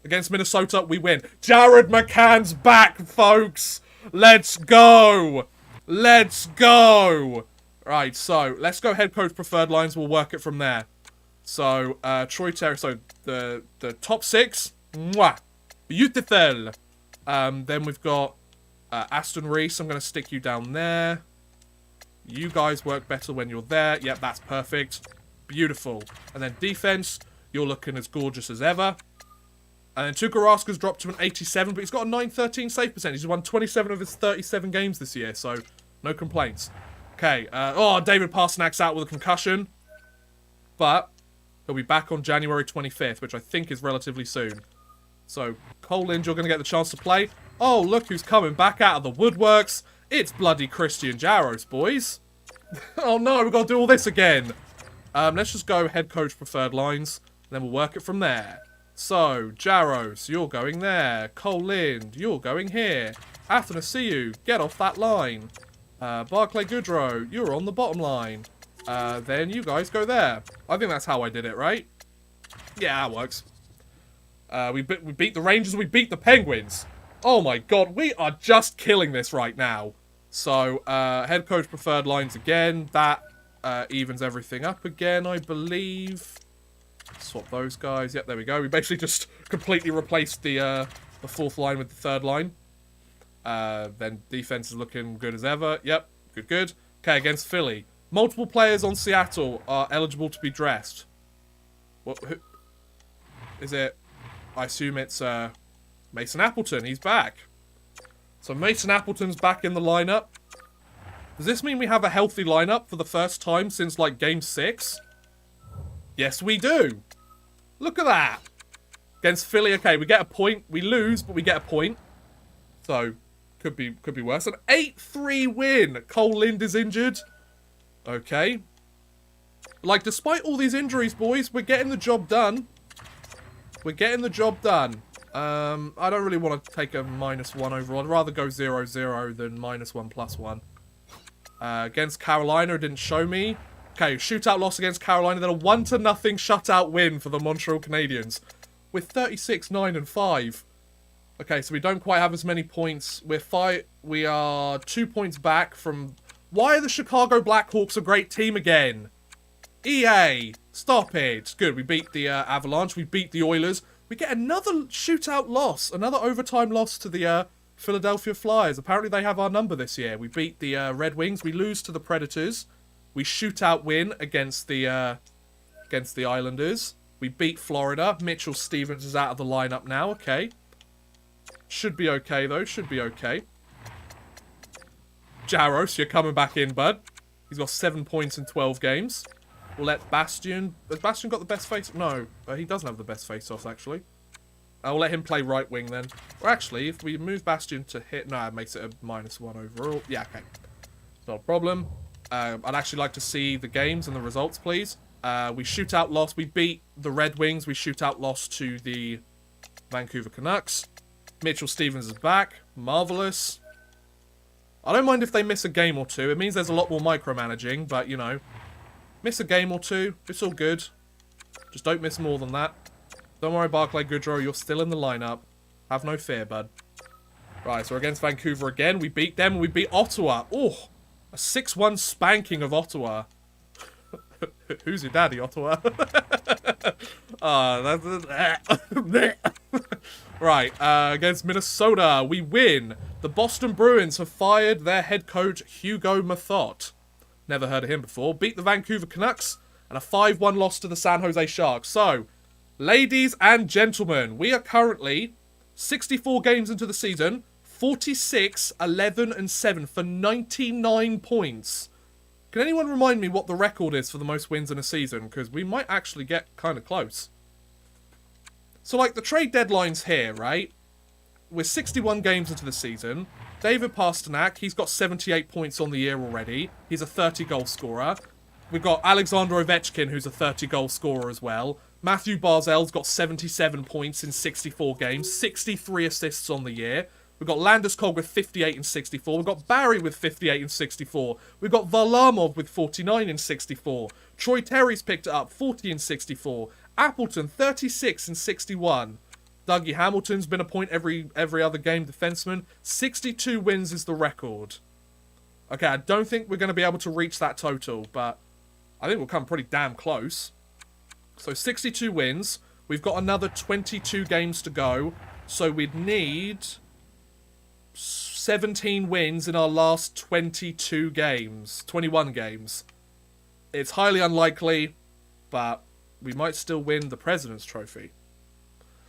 Against Minnesota, we win. Jared McCann's back, folks! Let's go! Let's go! Right, so let's go head coach preferred lines. We'll work it from there. So, Troy Terry, so the top 6. Mwah! Beautiful! Then we've got Aston Reese. I'm going to stick you down there. You guys work better when you're there. Yep, that's perfect. Beautiful. And then defense, you're looking as gorgeous as ever. And then Tuukka Raska's dropped to an 87, but he's got a 913 save percentage. He's won 27 of his 37 games this year, so no complaints. Okay, David Pasternak's out with a concussion. But he'll be back on January 25th, which I think is relatively soon. So, Cole Lind, you're going to get the chance to play. Oh, look who's coming back out of the woodworks. It's bloody Christian Jaros, boys. Oh no, we've got to do all this again. Let's just go head coach preferred lines, and then we'll work it from there. So, Jaros, you're going there. Cole Lind, you're going here. Athanasiou, get off that line. Barclay Goodrow, you're on the bottom line. Then you guys go there. I think that's how I did it, right? Yeah, that works. We beat the Rangers, we beat the Penguins. Oh my god, we are just killing this right now. So, head coach preferred lines again. That evens everything up again, I believe. Swap those guys. Yep, there we go. We basically just completely replaced the 4th line with the 3rd line. Then defense is looking good as ever. Yep, good. Okay, against Philly. Multiple players on Seattle are eligible to be dressed. What? Who, is it? I assume it's Mason Appleton. He's back. So Mason Appleton's back in the lineup. Does this mean we have a healthy lineup for the first time since, like, Game 6? Yes, we do. Look at that. Against Philly, okay, we get a point. We lose, but we get a point. So, could be worse. An 8-3 win. Cole Lind is injured. Okay. Like, despite all these injuries, boys, we're getting the job done. We're getting the job done. I don't really want to take a -1 overall. I'd rather go 0-0 than -1 +1. Against Carolina, it didn't show me. Okay, shootout loss against Carolina, then a 1-0 shutout win for the Montreal Canadiens. With 36, 9, and 5. Okay, so we don't quite have as many points. We are 2 points back from... Why are the Chicago Blackhawks a great team again? EA, stop it. Good, we beat the Avalanche, we beat the Oilers. We get another shootout loss, another overtime loss to the Philadelphia Flyers. Apparently they have our number this year. We beat the Red Wings, we lose to the Predators. We shootout win against the Islanders. We beat Florida. Mitchell Stevens is out of the lineup now. Okay. Should be okay, though. Should be okay. Jaros, you're coming back in, bud. He's got 7 points in 12 games. We'll let Bastian... Has Bastian got the best face... No, he doesn't have the best face-offs, actually. I'll let him play right wing, then. Or actually, if we move Bastian to hit... No, it makes it a -1 overall. Yeah, okay. Not a problem. I'd actually like to see the games and the results, please. We shootout loss. We beat the Red Wings. We shootout loss to the Vancouver Canucks. Mitchell Stevens is back. Marvelous. I don't mind if they miss a game or two. It means there's a lot more micromanaging, but, you know. Miss a game or two. It's all good. Just don't miss more than that. Don't worry, Barclay Goodrow. You're still in the lineup. Have no fear, bud. Right, so we're against Vancouver again. We beat them and we beat Ottawa. Oh! A 6-1 spanking of Ottawa. Who's your daddy, Ottawa? Right, against Minnesota, we win. The Boston Bruins have fired their head coach, Hugo Mathot. Never heard of him before. Beat the Vancouver Canucks, and a 5-1 loss to the San Jose Sharks. So, ladies and gentlemen, we are currently 64 games into the season, 46, 11, and 7 for 99 points. Can anyone remind me what the record is for the most wins in a season? Because we might actually get kind of close. So, like, the trade deadline's here, right? We're 61 games into the season. David Pasternak, he's got 78 points on the year already. He's a 30-goal scorer. We've got Alexander Ovechkin, who's a 30-goal scorer as well. Matthew Barzal's got 77 points in 64 games, 63 assists on the year. We've got Landeskog with 58 and 64. We've got Barry with 58 and 64. We've got Varlamov with 49 and 64. Troy Terry's picked it up, 40 and 64. Appleton, 36 and 61. Dougie Hamilton's been a point every other game defenseman. 62 wins is the record. Okay, I don't think we're going to be able to reach that total, but I think we'll come pretty damn close. So 62 wins. We've got another 22 games to go. So we'd need 17 wins in our last 22 games. 21 games. It's highly unlikely, but we might still win the President's Trophy.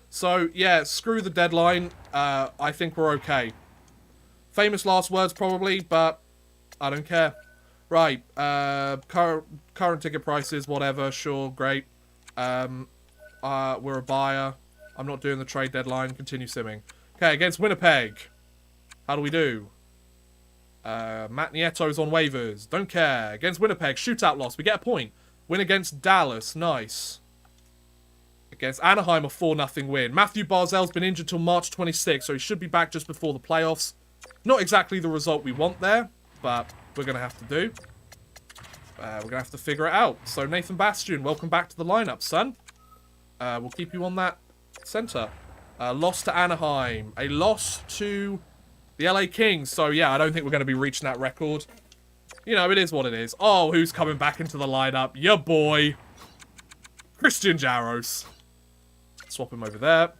So, yeah, screw the deadline. I think we're okay. Famous last words, probably, but I don't care. Right, current ticket prices, whatever, sure, great. We're a buyer. I'm not doing the trade deadline. Continue simming. Okay, against Winnipeg. How do we do? Matt Nieto's on waivers. Don't care. Against Winnipeg, shootout loss. We get a point. Win against Dallas. Nice. Against Anaheim, a 4-0 win. Matthew Barzal's been injured till March 26th, so he should be back just before the playoffs. Not exactly the result we want there, but we're going to have to do. We're going to have to figure it out. So Nathan Bastian, welcome back to the lineup, son. We'll keep you on that center. Loss to Anaheim. A loss to the LA Kings. So, yeah, I don't think we're going to be reaching that record. You know, it is what it is. Oh, who's coming back into the lineup? Your boy, Christian Jaros. Swap him over there.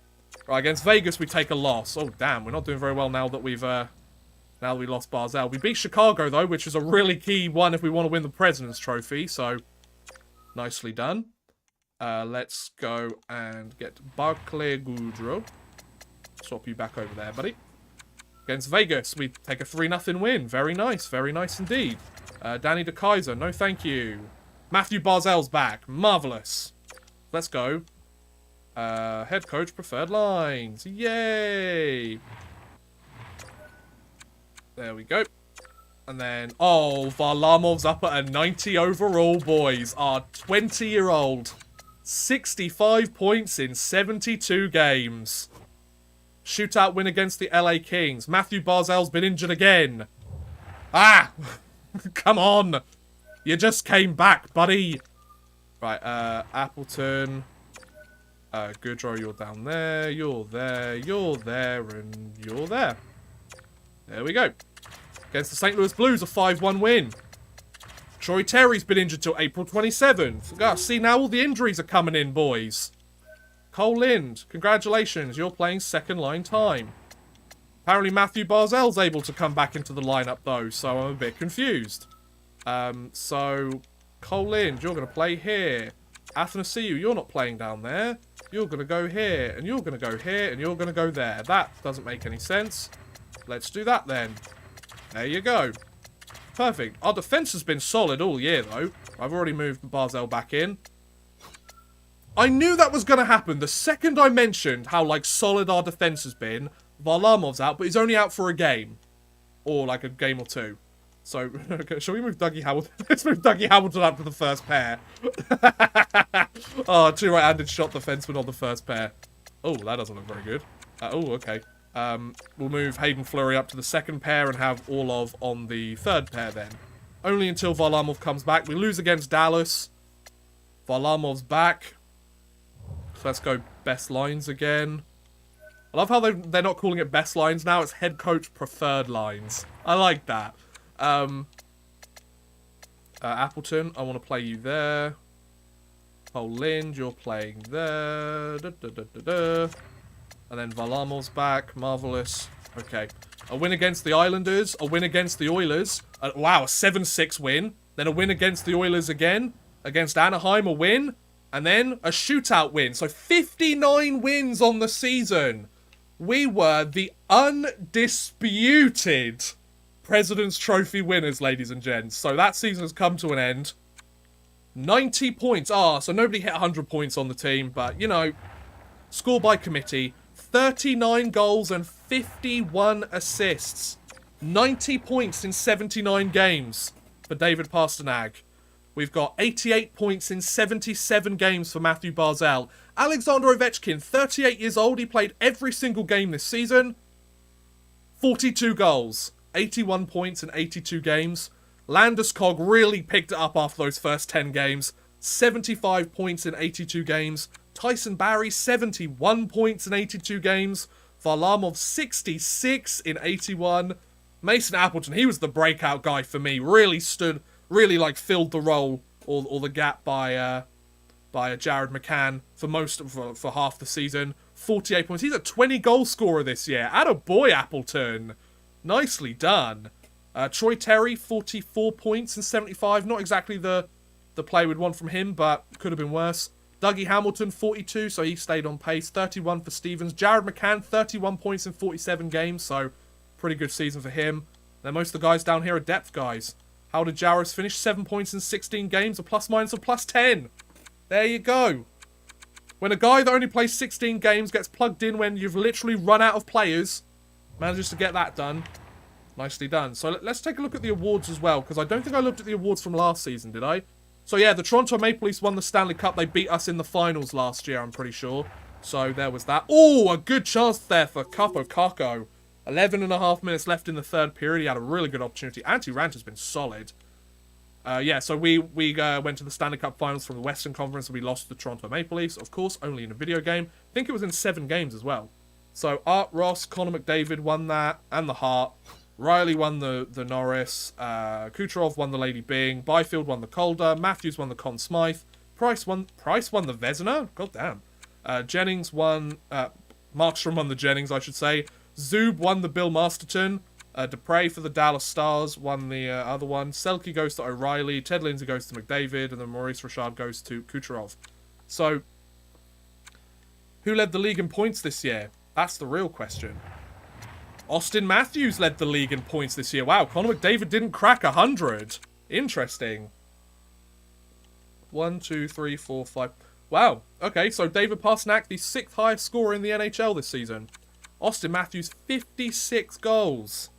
Right, against Vegas, we take a loss. Oh, damn, we're not doing very well now that we've, now that we lost Barzal. We beat Chicago, though, which is a really key one if we want to win the President's Trophy, so nicely done. Let's go and get Barclay Goudreau. Swap you back over there, buddy. Against Vegas, we take a 3-0 win. Very nice indeed. Danny DeKaiser, no thank you. Matthew Barzal's back. Marvellous. Let's go. Head coach, preferred lines. Yay! There we go. And then, oh, Varlamov's up at a 90 overall, boys. Our 20-year-old. 65 points in 72 games. Shootout win against the LA Kings. Matthew Barzal's been injured again. Ah! Come on! You just came back, buddy. Right, Appleton. Goudreau, you're down there. You're there. You're there. And you're there. There we go. Against the St. Louis Blues, a 5-1 win. Troy Terry's been injured till April 27th. See, now all the injuries are coming in, boys. Cole Lind, congratulations. You're playing second line time. Apparently Matthew Barzal's able to come back into the lineup, though, so I'm a bit confused. So, Cole Lind, you're going to play here. Athanasiou, you're not playing down there. You're going to go here, and you're going to go here, and you're going to go there. That doesn't make any sense. Let's do that, then. There you go. Perfect. Our defense has been solid all year, though. I've already moved Barzal back in. I knew that was going to happen. The second I mentioned how, like, solid our defense has been, Varlamov's out, but he's only out for a game. Or, like, a game or two. So, okay, shall we move Dougie Hamilton? Let's move Dougie Hamilton up to the first pair. Oh, two right-handed shot defensemen on the first pair. Oh, that doesn't look very good. Oh, okay. We'll move Hayden Fleury up to the second pair and have Orlov on the third pair then. Only until Varlamov comes back. We lose against Dallas. Varlamov's back. So let's go best lines again. I love how they're not calling it best lines now. It's head coach preferred lines. I like that. Appleton, I want to play you there. Cole Lind, you're playing there. And then Varlamov's back. Marvellous. Okay. A win against the Islanders. A win against the Oilers. Wow, a 7-6 win. Then a win against the Oilers again. Against Anaheim, a win. And then a shootout win. So 59 wins on the season. We were the undisputed President's Trophy winners, ladies and gents. So that season has come to an end. 90 points. So nobody hit 100 points on the team, but, you know, score by committee. 39 goals and 51 assists. 90 points in 79 games for David Pastrnak. We've got 88 points in 77 games for Matthew Barzal. Alexander Ovechkin, 38 years old. He played every single game this season. 42 goals. 81 points in 82 games. Landeskog really picked it up after those first 10 games. 75 points in 82 games. Tyson Barrie, 71 points in 82 games. Varlamov, 66 in 81. Mason Appleton, he was the breakout guy for me. Really filled the role or the gap by Jared McCann for half the season. 48 points. He's a 20 goal scorer this year. Attaboy, Appleton. Nicely done. Troy Terry, 44 points and 75. Not exactly the play we'd want from him, but could have been worse. Dougie Hamilton, 42, so he stayed on pace. 31 for Stevens. Jared McCann, 31 points in 47 games, so pretty good season for him. Then most of the guys down here are depth guys. How did Jaros finish? 7 points in 16 games, a plus-minus of +10. There you go. When a guy that only plays 16 games gets plugged in when you've literally run out of players, manages to get that done. Nicely done. So let's take a look at the awards as well, because I don't think I looked at the awards from last season, did I? So yeah, the Toronto Maple Leafs won the Stanley Cup. They beat us in the finals last year, I'm pretty sure. So there was that. Oh, a good chance there for Capo Caco. 11.5 minutes left in the third period. He had a really good opportunity. Anti-Rant has been solid. Yeah, so we went to the Stanley Cup Finals from the Western Conference, and we lost to the Toronto Maple Leafs, of course, only in a video game. I think it was in 7 games as well. So Art Ross, Connor McDavid won that, and the Hart. Riley won the Norris. Kucherov won the Lady Byng. Byfield won the Calder. Matthews won the Conn Smythe. Price won the Vezina. God damn. Jennings won. Markstrom won the Jennings, I should say. Zub won the Bill Masterton. Dupre for the Dallas Stars won the other one. Selke goes to O'Reilly. Ted Lindsay goes to McDavid. And then Maurice Richard goes to Kucherov. So, who led the league in points this year? That's the real question. Austin Matthews led the league in points this year. Wow, Connor McDavid didn't crack 100. Interesting. 1, 2, 3, 4, 5. Wow. Okay, so David Pastrnak, the 6th highest scorer in the NHL this season. Austin Matthews, 56 goals.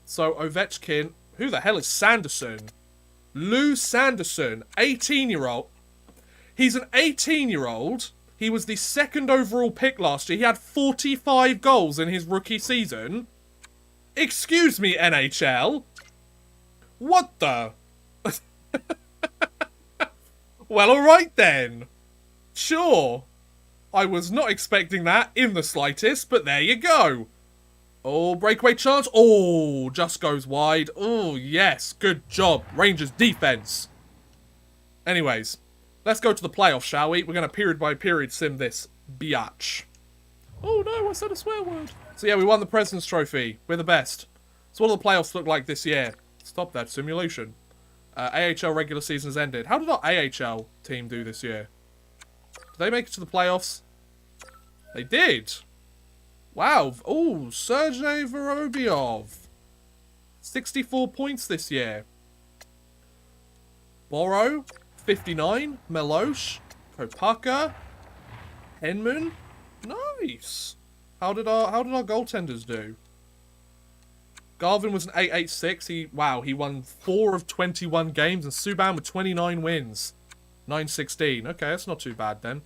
So Ovechkin, who the hell is Sanderson? Lou Sanderson, 18-year-old. He's an 18-year-old. He was the 2nd overall pick last year. He had 45 goals in his rookie season. Excuse me, NHL. What the? Well, alright then. Sure. I was not expecting that in the slightest, but there you go. Oh, breakaway chance. Oh, just goes wide. Oh, yes. Good job. Rangers defense. Anyways. Let's go to the playoffs, shall we? We're going to period by period sim this biatch. Oh no, I said a swear word. So yeah, we won the President's Trophy. We're the best. So what do the playoffs look like this year? Stop that simulation. AHL regular season has ended. How did our AHL team do this year? Did they make it to the playoffs? They did. Wow. Oh, Sergei Vorobyov. 64 points this year. Boro. 59, Melosh, Kopaka, Henman, nice. How did our goaltenders do? Garvin was an 886. He won 4 of 21 games, and Subban with 29 wins, 916. Okay, that's not too bad then.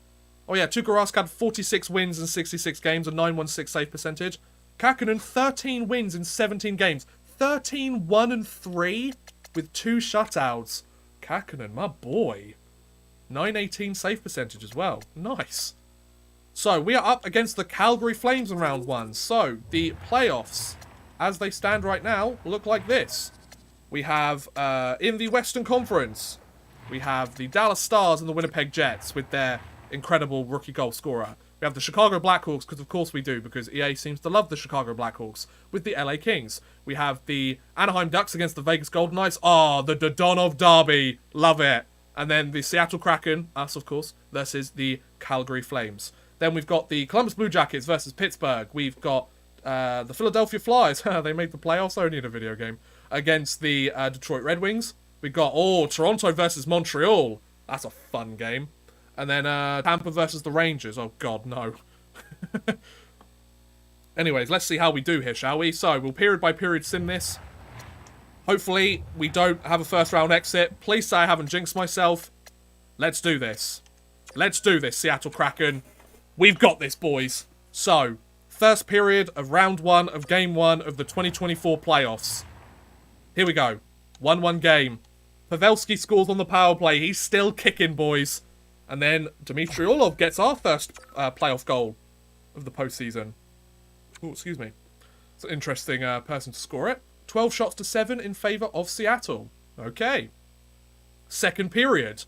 Oh yeah, Tuukka Rask had 46 wins in 66 games, a 916 save percentage. Kakkonen 13 wins in 17 games, 13 1-3 with 2 shutouts. Kakkonen, my boy. 918 save percentage as well. Nice. So, we are up against the Calgary Flames in round 1. So, the playoffs, as they stand right now, look like this. We have, in the Western Conference, we have the Dallas Stars and the Winnipeg Jets with their incredible rookie goal scorer. We have the Chicago Blackhawks, because of course we do, because EA seems to love the Chicago Blackhawks, with the LA Kings. We have the Anaheim Ducks against the Vegas Golden Knights. The Dodonov Derby. Love it. And then the Seattle Kraken, us of course, versus the Calgary Flames. Then we've got the Columbus Blue Jackets versus Pittsburgh. We've got the Philadelphia Flyers. They made the playoffs only in a video game. Against the Detroit Red Wings. We've got, Toronto versus Montreal. That's a fun game. And then Tampa versus the Rangers. Oh, God, no. Anyways, let's see how we do here, shall we? So, we'll period by period sim this. Hopefully, we don't have a first round exit. Please say I haven't jinxed myself. Let's do this. Let's do this, Seattle Kraken. We've got this, boys. So, first period of round 1 of game 1 of the 2024 playoffs. Here we go. 1-1 game. Pavelski scores on the power play. He's still kicking, boys. And then Dmitry Orlov gets our first playoff goal of the postseason. Oh, excuse me. It's an interesting person to score it. 12 shots to 7 in favour of Seattle. Okay. Second period.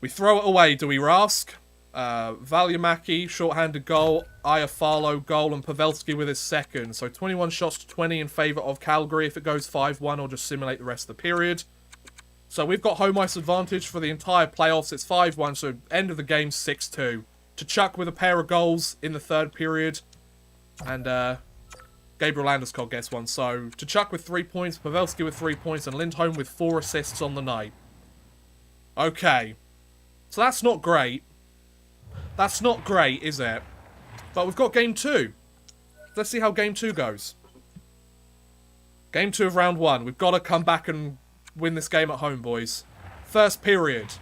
We throw it away, do we, Rask? Valimaki, short-handed goal. Iafallo, goal, and Pavelski with his second. So 21 shots to 20 in favour of Calgary. If it goes 5-1, I'll just simulate the rest of the period. So we've got home ice advantage for the entire playoffs. It's 5-1, so end of the game 6-2. Tkachuk with a pair of goals in the third period. And Gabriel Landeskog gets one. So Tkachuk with 3 points, Pavelski with 3 points, and Lindholm with 4 assists on the night. Okay. So that's not great. That's not great, is it? But we've got game 2. Let's see how game 2 goes. Game 2 of round 1. We've got to come back and win this game at home, boys. First period.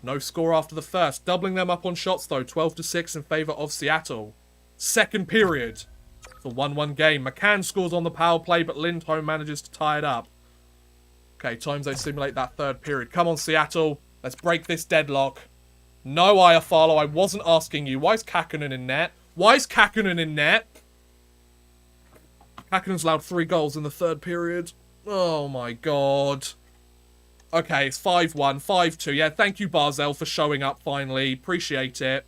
No score after the first. Doubling them up on shots, though. 12-6 in favour of Seattle. Second period. It's a 1-1 game. McCann scores on the power play, but Lindholm manages to tie it up. Okay, times they simulate that third period. Come on, Seattle. Let's break this deadlock. No, Iafallo, I wasn't asking you. Why is Kakkonen in net? Why is Kakkonen in net? Kakkonen's allowed 3 goals in the third period. Oh, my God. Okay, it's 5-1, 5-2. Yeah, thank you, Barzell, for showing up finally. Appreciate it.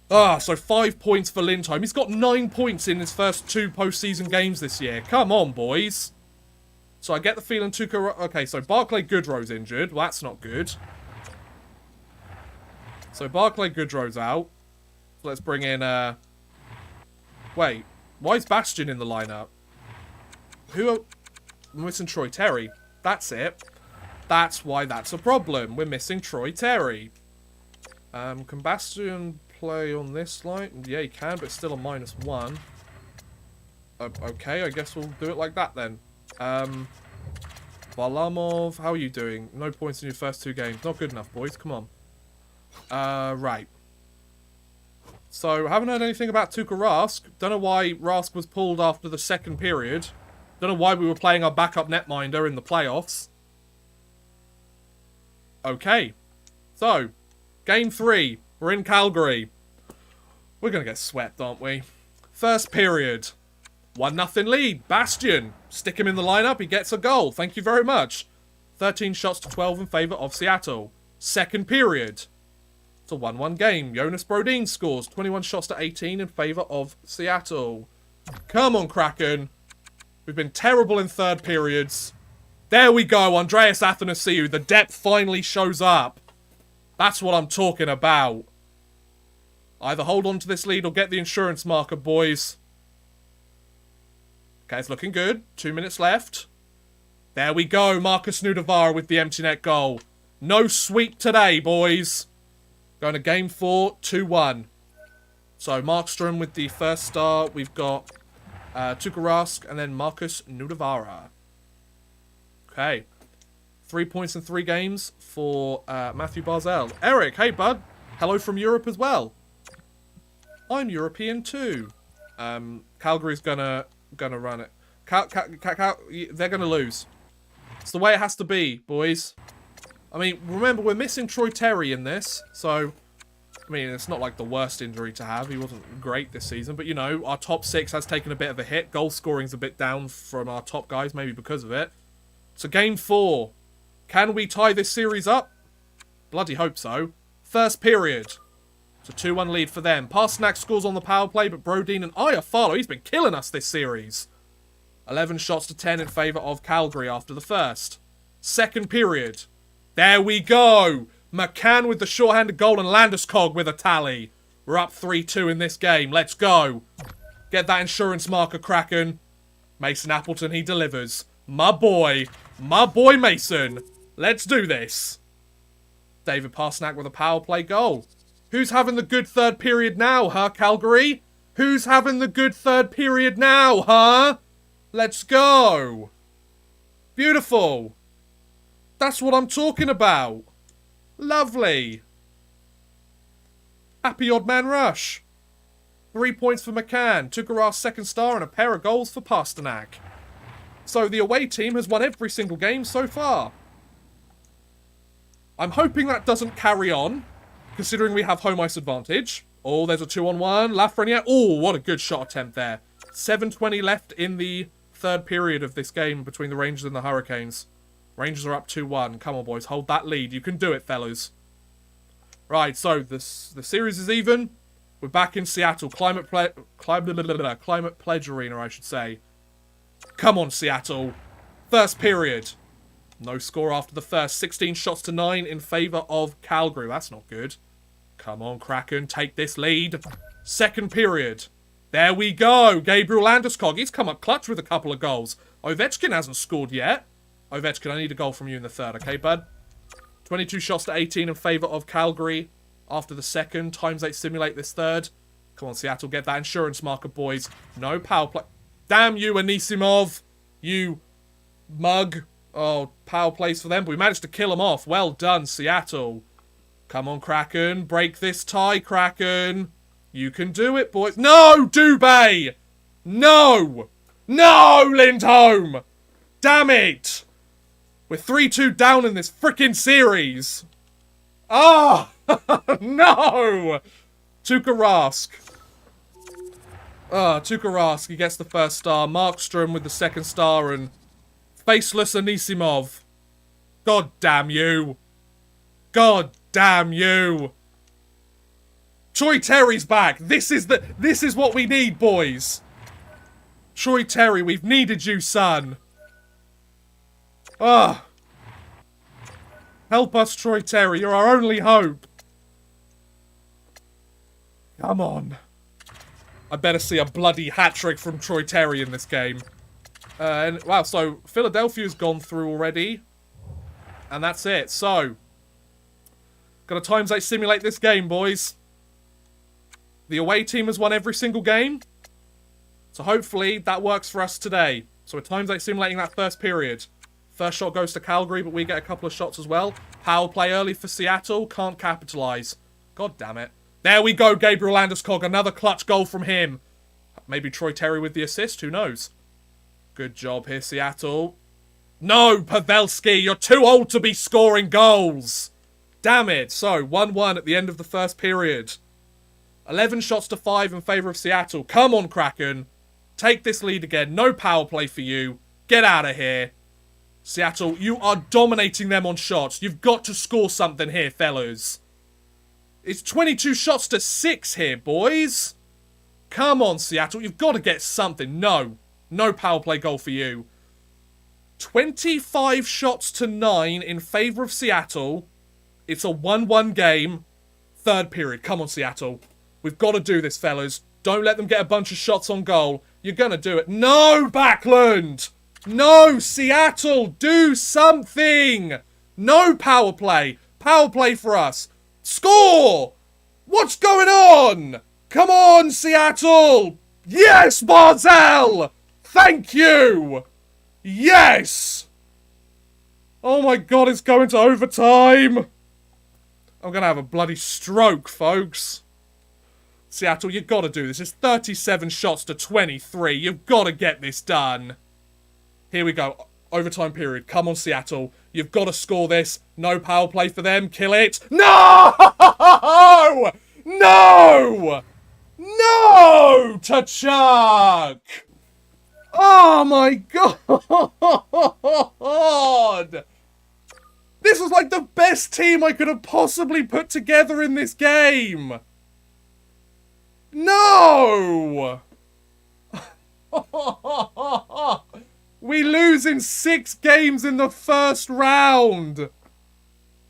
So 5 points for Lindholm. He's got 9 points in his first 2 postseason games this year. Come on, boys. So I get the feeling Tuukka... Okay, so Barclay Goodrow's injured. Well, that's not good. So Barclay Goodrow's out. So let's bring in... Wait. Why is Bastion in the lineup? We're missing Troy Terry. That's it. That's why that's a problem. We're missing Troy Terry. Can Bastion play on this line? Yeah, he can, but it's still a -1. Okay, I guess we'll do it like that then. Varlamov, how are you doing? No points in your first 2 games. Not good enough, boys. Come on. Right. So, haven't heard anything about Tuukka Rask. Don't know why Rask was pulled after the second period. Don't know why we were playing our backup netminder in the playoffs. Okay. So, game 3. We're in Calgary. We're going to get swept, aren't we? First period. 1-0 lead. Bastion. Stick him in the lineup. He gets a goal. Thank you very much. 13 shots to 12 in favour of Seattle. Second period. It's a 1-1 game. Jonas Brodin scores. 21 shots to 18 in favour of Seattle. Come on, Kraken. We've been terrible in third periods. There we go. Andreas Athanasiou. The depth finally shows up. That's what I'm talking about. Either hold on to this lead or get the insurance marker, boys. Okay, it's looking good. 2 minutes left. There we go. Marcus Nudavara with the empty net goal. No sweep today, boys. Going to game 4, 2-1. So, Markstrom with the first star. We've got Tuukka Rask and then Marcus Nudavara. Okay. 3 points in 3 games for Matthew Barzell. Eric, hey, bud. Hello from Europe as well. I'm European too. Calgary's gonna run it. They're gonna lose. It's the way it has to be, boys. I mean, remember, we're missing Troy Terry in this, so... I mean, it's not like the worst injury to have. He wasn't great this season, but, you know, our top 6 has taken a bit of a hit. Goal scoring's a bit down from our top guys, maybe because of it. So, game 4. Can we tie this series up? Bloody hope so. First period. It's a 2-1 lead for them. Pasternak scores on the power play, but Brodin and Iafallo, he's been killing us this series. 11 shots to 10 in favour of Calgary after the first. Second period. There we go. McCann with the shorthanded goal and Landeskog with a tally. We're up 3-2 in this game. Let's go. Get that insurance marker, Kraken. Mason Appleton, he delivers. My boy Mason. Let's do this. David Pastrnak with a power play goal. Who's having the good third period now, huh, Calgary? Who's having the good third period now, huh? Let's go. Beautiful. That's what I'm talking about. Lovely. Happy odd man rush. 3 points for McCann. Tuukara's second star and a pair of goals for Pastrnak. So the away team has won every single game so far. I'm hoping that doesn't carry on, considering we have home ice advantage. Oh, there's a 2-on-1. Lafreniere. Oh, what a good shot attempt there. 7:20 left in the third period of this game between the Rangers and the Hurricanes. Rangers are up 2-1. Come on, boys. Hold that lead. You can do it, fellas. Right, so the series is even. We're back in Seattle. Climate Pledge Arena, I should say. Come on, Seattle. First period. No score after the first. 16 shots to 9 in favour of Calgary. That's not good. Come on, Kraken. Take this lead. Second period. There we go. Gabriel Landeskog. He's come up clutch with a couple of goals. Ovechkin hasn't scored yet. Ovechkin, I need a goal from you in the third, okay, bud? 22 shots to 18 in favour of Calgary after the second. Times 8 simulate this third. Come on, Seattle, get that insurance marker, boys. No power play. Damn you, Anisimov. You mug. Oh, power plays for them, but we managed to kill them off. Well done, Seattle. Come on, Kraken. Break this tie, Kraken. You can do it, boys. No, Dubé! No! No, Lindholm! Damn it! We're 3-2 down in this frickin' series. Ah! Oh, no! Tuukka Rask. Tuukka Rask, he gets the first star. Markstrom with the second star and faceless Anisimov. God damn you. God damn you. Troy Terry's back. This is what we need, boys. Troy Terry, we've needed you, son. Ah. Help us, Troy Terry. You're our only hope. Come on. I better see a bloody hat-trick from Troy Terry in this game. And wow, so Philadelphia's gone through already. And that's it. So, gotta times 8 simulate this game, boys. The away team has won every single game. So hopefully that works for us today. So we're times 8 simulating that first period. First shot goes to Calgary, but we get a couple of shots as well. Power play early for Seattle. Can't capitalise. God damn it. There we go, Gabriel Landeskog. Another clutch goal from him. Maybe Troy Terry with the assist. Who knows? Good job here, Seattle. No, Pavelski. You're too old to be scoring goals. Damn it. So, 1-1 at the end of the first period. 11 shots to 5 in favour of Seattle. Come on, Kraken. Take this lead again. No power play for you. Get out of here. Seattle, you are dominating them on shots. You've got to score something here, fellas. It's 22 shots to 6 here, boys. Come on, Seattle. You've got to get something. No. No power play goal for you. 25 shots to 9 in favour of Seattle. It's a 1-1 game. Third period. Come on, Seattle. We've got to do this, fellas. Don't let them get a bunch of shots on goal. You're going to do it. No, Backlund! No, Seattle! Do something! No power play. Power play for us. Score! What's going on? Come on, Seattle! Yes, Barzell! Thank you! Yes! Oh my god, it's going to overtime! I'm gonna have a bloody stroke, folks. Seattle, you've got to do this. It's 37 shots to 23. You've got to get this done. Here we go. Overtime period. Come on, Seattle. You've got to score this. No power play for them. Kill it. No! No! No! Tachuk! Oh my god! This was like the best team I could have possibly put together in this game. No! We lose in 6 games in the first round.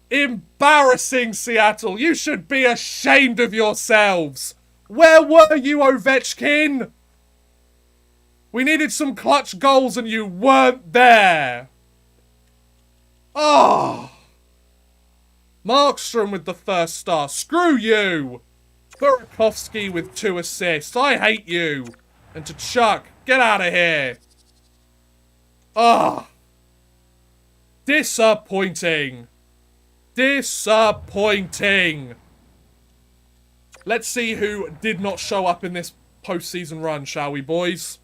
Embarrassing, Seattle. You should be ashamed of yourselves. Where were you, Ovechkin? We needed some clutch goals and you weren't there. Oh. Markstrom with the first star. Screw you. Burakovsky with 2 assists. I hate you. And to Chuck, get out of here. Ah. Disappointing. Disappointing. Let's see who did not show up in this postseason run, shall we, boys?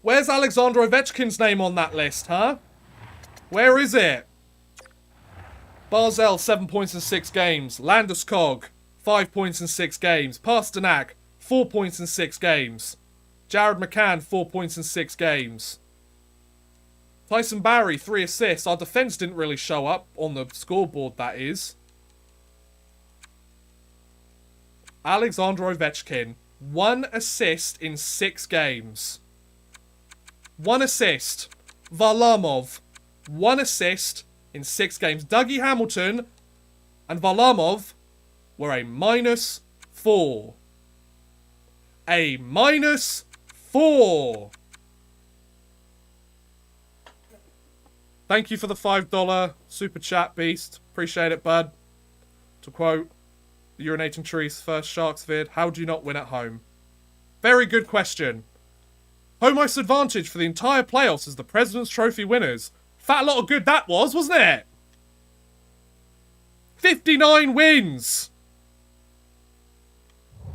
Where's Alexander Ovechkin's name on that list, huh? Where is it? Barzell, 7 points in 6 games. Landeskog, 5 points in 6 games. Pasternak, 4 points in 6 games. Jared McCann, 4 points in 6 games. Tyson Barrie, 3 assists. Our defense didn't really show up on the scoreboard, that is. Alexander Ovechkin, 1 assist in 6 games. 1 assist. Varlamov, 1 assist in 6 games. Dougie Hamilton and Varlamov were a -4. A -4. Thank you for the $5 super chat, Beast. Appreciate it, bud. To quote the Urinating Tree's first Sharks vid, how do you not win at home? Very good question. Home ice advantage for the entire playoffs as the President's Trophy winners. Fat lot of good that was, wasn't it? 59 wins!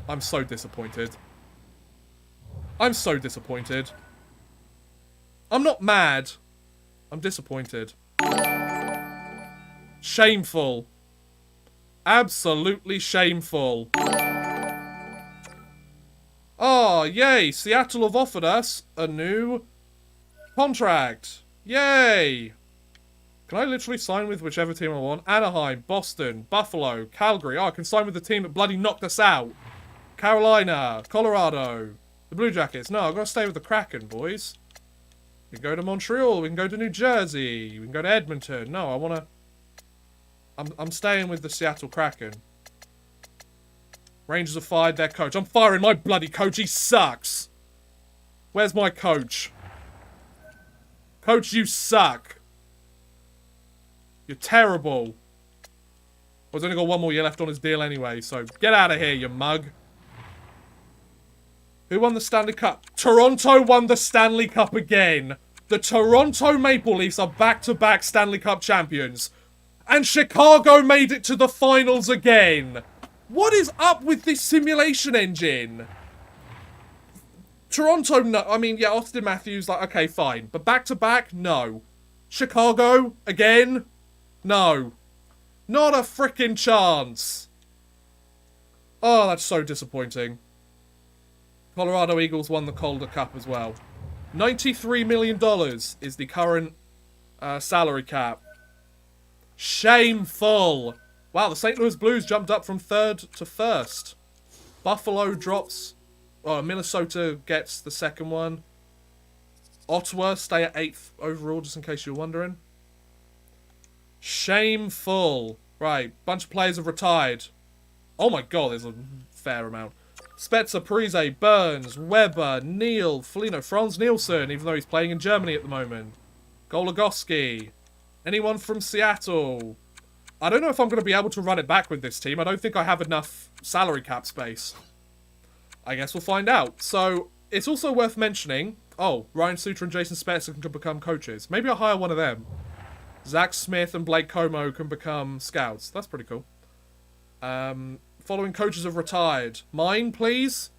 I'm so disappointed. I'm so disappointed. I'm not mad. I'm disappointed. Shameful. Absolutely shameful. Oh, yay. Seattle have offered us a new contract. Yay. Can I literally sign with whichever team I want? Anaheim, Boston, Buffalo, Calgary. Oh, I can sign with the team that bloody knocked us out. Carolina, Colorado, the Blue Jackets. No, I've got to stay with the Kraken, boys. We can go to Montreal. We can go to New Jersey. We can go to Edmonton. No, I want to... I'm staying with the Seattle Kraken. Rangers have fired their coach. I'm firing my bloody coach. He sucks. Where's my coach? Coach, you suck. You're terrible. Well, he's only got 1 more year left on his deal anyway, so get out of here, you mug. Who won the Stanley Cup? Toronto won the Stanley Cup again. The Toronto Maple Leafs are back-to-back Stanley Cup champions. And Chicago made it to the finals again. What is up with this simulation engine? Toronto, no. I mean, yeah, Austin Matthews, like, okay, fine. But back-to-back, no. Chicago, again? No. Not a frickin' chance. Oh, that's so disappointing. Colorado Eagles won the Calder Cup as well. $93 million is the current salary cap. Shameful. Wow, the St. Louis Blues jumped up from 3rd to 1st. Buffalo drops. Oh, Minnesota gets the 2nd one. Ottawa stay at 8th overall, just in case you're wondering. Shameful. Right, bunch of players have retired. Oh my god, there's a fair amount. Spezza, Parise, Burns, Weber, Neal, Foligno, Franz Nielsen, even though he's playing in Germany at the moment. Goligoski. Anyone from Seattle? I don't know if I'm going to be able to run it back with this team. I don't think I have enough salary cap space. I guess we'll find out. So, it's also worth mentioning... Oh, Ryan Suter and Jason Spezza can become coaches. Maybe I'll hire one of them. Zach Smith and Blake Como can become scouts. That's pretty cool. Following coaches have retired. Mine, please?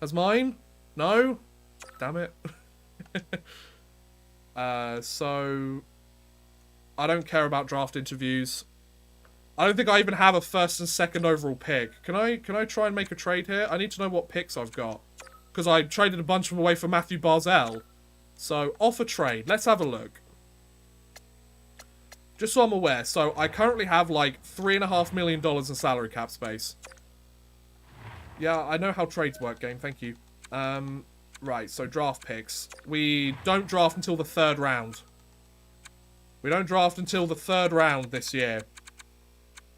Has mine? No? Damn it. So... I don't care about draft interviews. I don't think I even have a 1st and 2nd overall pick. Can I try and make a trade here? I need to know what picks I've got. Because I traded a bunch of them away for Matthew Barzell. So, offer trade. Let's have a look. Just so I'm aware. So, I currently have like $3.5 million in salary cap space. Yeah, I know how trades work, game. Thank you. Right, so draft picks. We don't draft until the 3rd round. We don't draft until the 3rd round this year.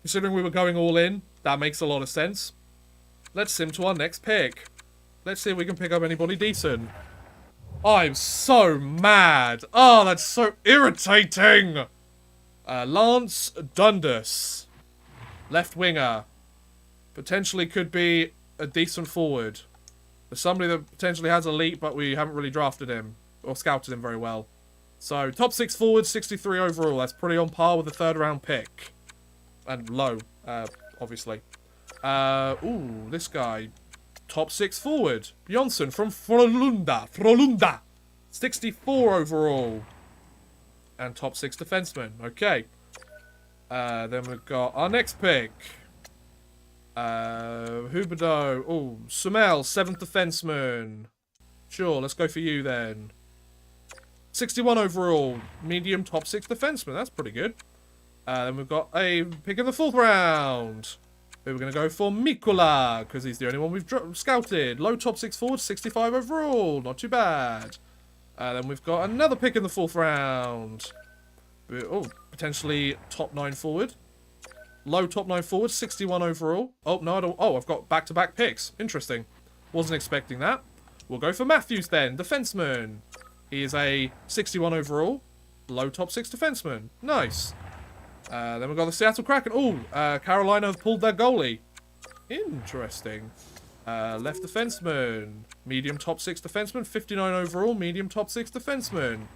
Considering we were going all in, that makes a lot of sense. Let's sim to our next pick. Let's see if we can pick up anybody decent. I'm so mad. Oh, that's so irritating. Lance Dundas. Left winger. Potentially could be a decent forward. There's somebody that potentially has elite, but we haven't really drafted him. Or scouted him very well. So, top 6 forward, 63 overall. That's pretty on par with the 3rd round pick. And low, obviously. Ooh, this guy. Top 6 forward. Jonsson from Frölunda. 64 overall. And top 6 defenseman. Okay. Then we've got our next pick. Huberdeau. Oh, Sumel, 7th defenseman. Sure, let's go for you then. 61 overall. Medium top 6 defenseman. That's pretty good. Then we've got a pick in the 4th round. We're going to go for Mikula, because he's the only one we've scouted. Low top 6 forward, 65 overall. Not too bad. Then we've got another pick in the 4th round. Oh, potentially top 9 forward. Low top 9 forward, 61 overall. Oh, no, I don't. Oh, I've got back-to-back picks. Interesting. Wasn't expecting that. We'll go for Matthews then, defenseman. He is a 61 overall. Low top 6 defenseman. Nice. Then we've got the Seattle Kraken. Oh, Carolina have pulled their goalie. Interesting. Left defenseman. Medium top 6 defenseman. 59 overall. Medium top 6 defenseman.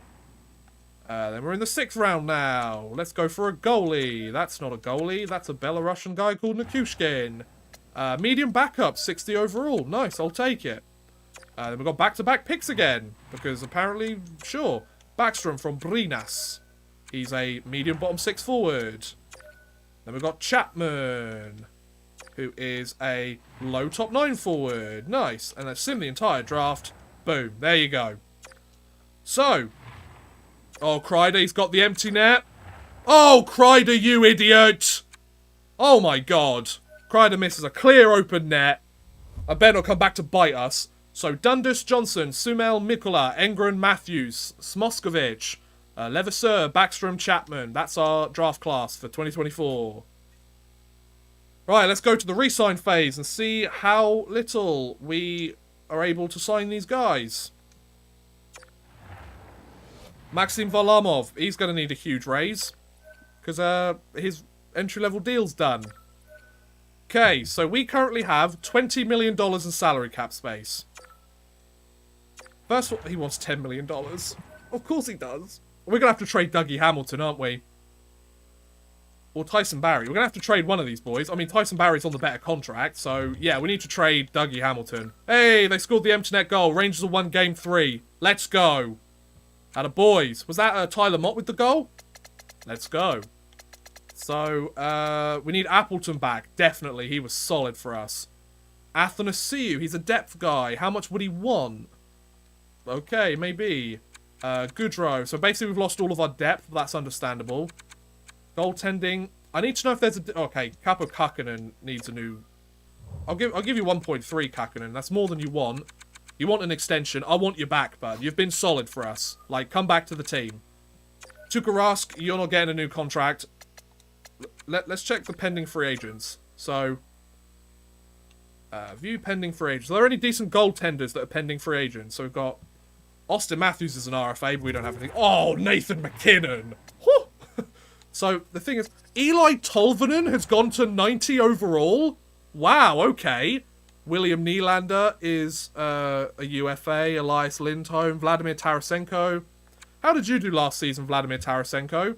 Then we're in the 6th round now. Let's go for a goalie. That's not a goalie. That's a Belarusian guy called Nikushkin. Medium backup. 60 overall. Nice. I'll take it. Then we've got back-to-back picks again. Because apparently, sure. Backstrom from Brinas. He's a medium bottom 6 forward. Then we've got Chapman, who is a low top 9 forward. Nice. And that's sim the entire draft. Boom. There you go. So. Oh, Kreider, he's got the empty net. Oh, Kreider, you idiot. Oh, my God. Kreider misses a clear open net. I bet it'll come back to bite us. So, Dundas, Johnson, Sumel, Mikula, Engren, Matthews, Smoskovic, Levasseur, Backstrom, Chapman. That's our draft class for 2024. Right, let's go to the re-sign phase and see how little we are able to sign these guys. Maxim Varlamov, he's going to need a huge raise. Because his entry-level deal's done. Okay, so we currently have $20 million in salary cap space. First of all, he wants $10 million. Of course he does. We're going to have to trade Dougie Hamilton, aren't we? Or Tyson Barrie. We're going to have to trade one of these boys. I mean, Tyson Barrie's on the better contract, so yeah, we need to trade Dougie Hamilton. Hey, they scored the empty net goal. Rangers have won game 3. Let's go. Atta boys. Was that Tyler Mott with the goal? Let's go. So, we need Appleton back. Definitely. He was solid for us. Athanasiou. He's a depth guy. How much would he want? Okay, maybe. Goodrow. So basically we've lost all of our depth, but that's understandable. Goaltending. I need to know if there's a... Okay, Capo Kakkonen needs a new... I'll give you 1.3 Kakkonen. That's more than you want. You want an extension. I want you back, bud. You've been solid for us. Like, come back to the team. Tukarask, you're not getting a new contract. Let's check the pending free agents. So... view pending free agents. Are there any decent goaltenders that are pending free agents? So we've got... Austin Matthews is an RFA, but we don't have anything. Oh, Nathan McKinnon. So, the thing is, Eli Tolvanen has gone to 90 overall. Wow, okay. William Nylander is a UFA. Elias Lindholm. Vladimir Tarasenko. How did you do last season, Vladimir Tarasenko?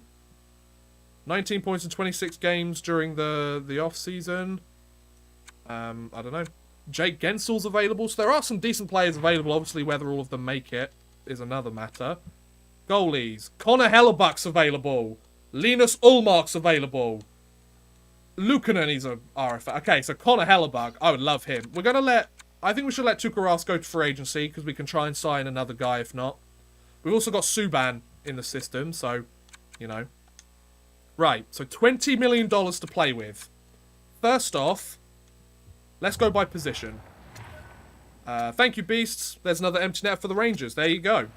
19 points in 26 games during the off-season. I don't know. Jake Gensel's available. So there are some decent players available. Obviously, whether all of them make it is another matter. Goalies. Connor Hellebuck's available. Linus Ullmark's available. Luukkonen, he's a RFA. Okay, so Connor Hellebuck. I would love him. We're going to let... I think we should let Tukarask go to free agency because we can try and sign another guy if not. We've also got Subban in the system, so, you know. Right, so $20 million to play with. First off... Let's go by position. Thank you, Beasts. There's another empty net for the Rangers. There you go.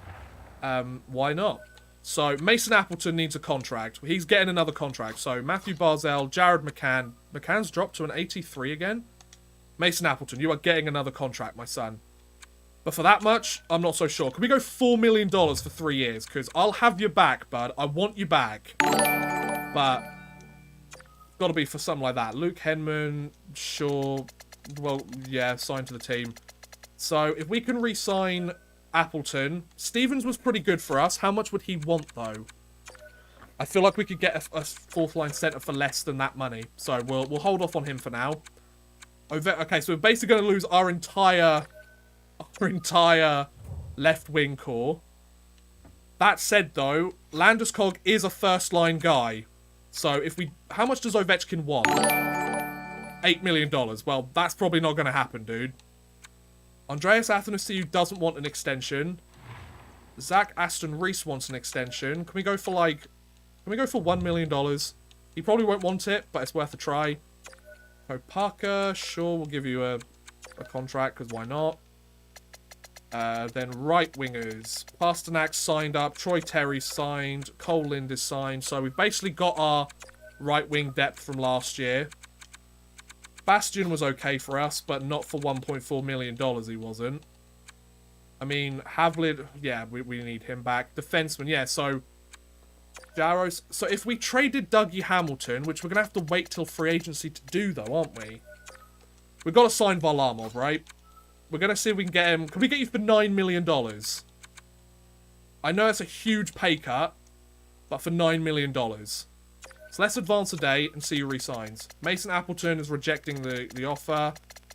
Why not? So, Mason Appleton needs a contract. He's getting another contract. So, Matthew Barzell, Jared McCann. McCann's dropped to an 83 again. Mason Appleton, you are getting another contract, my son. But for that much, I'm not so sure. Can we go $4 million for 3 years? Because I'll have you back, bud. I want you back. But, got to be for something like that. Luke Henman, sure. Well, yeah, signed to the team. So, if we can re-sign Appleton. Stevens was pretty good for us. How much would he want, though? I feel like we could get a fourth-line centre for less than that money. So, we'll hold off on him for now. Okay, so we're basically going to lose our entire left-wing core. That said, though, Landeskog is a first-line guy. So, if we... How much does Ovechkin want? $8 million. Well, that's probably not going to happen, dude. Andreas Athanasiou doesn't want an extension. Zach Aston Reese wants an extension. Can we go for, like... Can we go for $1 million? He probably won't want it, but it's worth a try. Parker, sure, we'll give you a contract, because why not? Then right wingers. Pasternak signed up. Troy Terry signed. Cole Lind is signed. So we've basically got our right wing depth from last year. Bastian was okay for us, but not for $1.4 million he wasn't. I mean, Havlid, yeah, we need him back. Defenseman, yeah, so... Jaros. So if we traded Dougie Hamilton, which we're going to have to wait till free agency to do, though, aren't we? We've got to sign Varlamov, right? We're going to see if we can get him... Can we get you for $9 million? I know it's a huge pay cut, but for $9 million. So let's advance a day and see who resigns. Mason Appleton is rejecting the offer.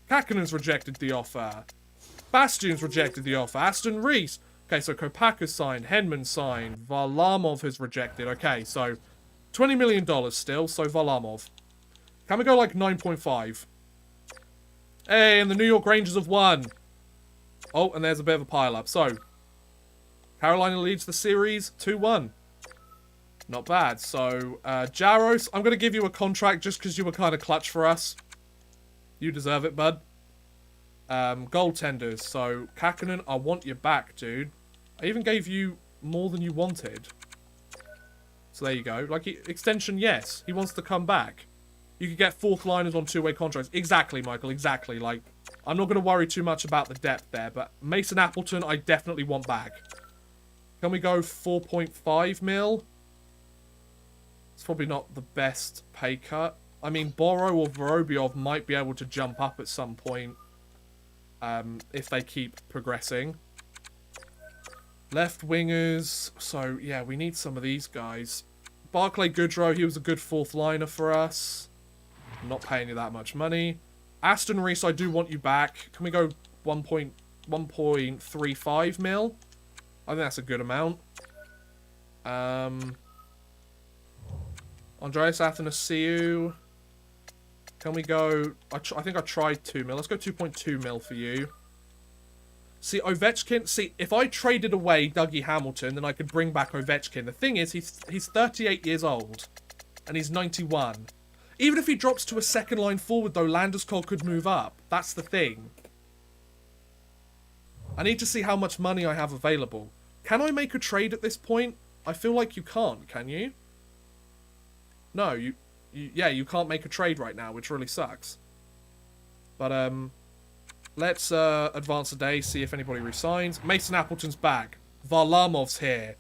Kakanen's rejected the offer. Bastian's rejected the offer. Aston Reese. Okay, so Kopaka's signed. Henman signed. Varlamov has rejected. Okay, so $20 million still. So Varlamov. Can we go like 9.5? Hey, and the New York Rangers have won. Oh, and there's a bit of a pile-up. So, Carolina leads the series 2-1. Not bad. So, Jaros, I'm going to give you a contract just because you were kind of clutch for us. You deserve it, bud. Goaltenders. So, Kakkonen, I want you back, dude. I even gave you more than you wanted. So, there you go. Like, extension, yes. He wants to come back. You could get fourth liners on two-way contracts. Exactly, Michael, exactly. Like, I'm not going to worry too much about the depth there, but Mason Appleton, I definitely want back. Can we go 4.5 mil? It's probably not the best pay cut. I mean, Boro or Vorobyov might be able to jump up at some point if they keep progressing. Left wingers. So, yeah, we need some of these guys. Barclay Goodrow, he was a good fourth liner for us. I'm not paying you that much money. Aston Reese, I do want you back. Can we go 1.35 mil? I think that's a good amount. Andreas Athanasiou. Can we go... I think I tried 2 mil. Let's go 2.2 mil for you. See, Ovechkin... See, if I traded away Dougie Hamilton, then I could bring back Ovechkin. The thing is, he's 38 years old. And he's 91. Even if he drops to a second line forward, though, Landeskog could move up. That's the thing. I need to see how much money I have available. Can I make a trade at this point? I feel like you can't, can you? No, yeah, you can't make a trade right now, which really sucks. But, let's advance a day, see if anybody resigns. Mason Appleton's back. Varlamov's here.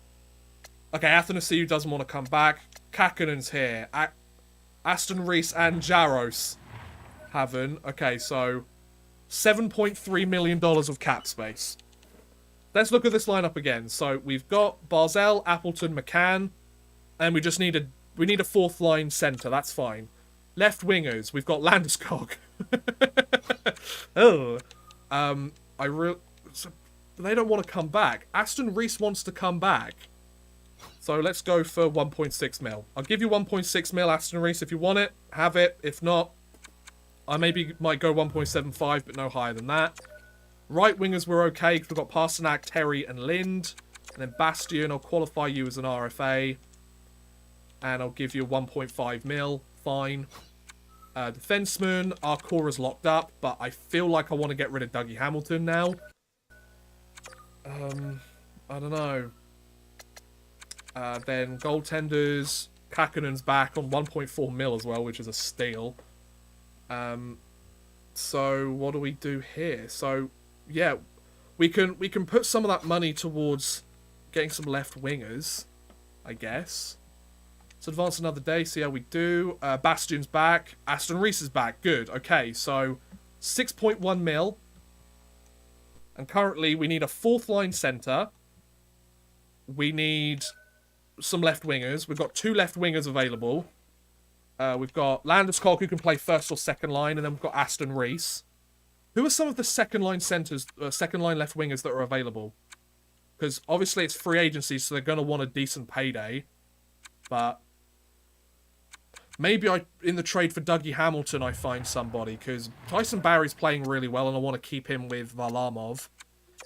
Okay, Athanasiou doesn't want to come back. Kakkonen's here. Aston Reese and Jaros haven't. Okay, so $7.3 million of cap space. Let's look at this lineup again. So we've got Barzell, Appleton, McCann, and we just need a fourth line center. That's fine. Left wingers, we've got Landeskog. Oh, so they don't want to come back. Aston Reese wants to come back. So let's go for 1.6 mil. I'll give you 1.6 mil, Aston Reese, if you want it. Have it. If not, I might go 1.75, but no higher than that. Right wingers were okay, because we've got Pasternak, Terry, and Lind. And then Bastian, I'll qualify you as an RFA. And I'll give you 1.5 mil. Fine. Defenseman, our core is locked up, but I feel like I want to get rid of Dougie Hamilton now. I don't know. Then goaltenders, Kakanen's back on 1.4 mil as well, which is a steal. So what do we do here? So yeah, we can put some of that money towards getting some left wingers, I guess. Let's advance another day, see how we do. Bastion's back. Aston Reese is back. Good. Okay, so 6.1 mil. And currently we need a fourth line centre. We need some left wingers. We've got 2 left wingers available. We've got Landeskog, who can play first or second line, and then we've got Aston Reese. Who are some of the second line centres, second line left wingers that are available? Because obviously it's free agency, so they're going to want a decent payday. But maybe in the trade for Dougie Hamilton, I find somebody, because Tyson Barry's playing really well, and I want to keep him with Varlamov.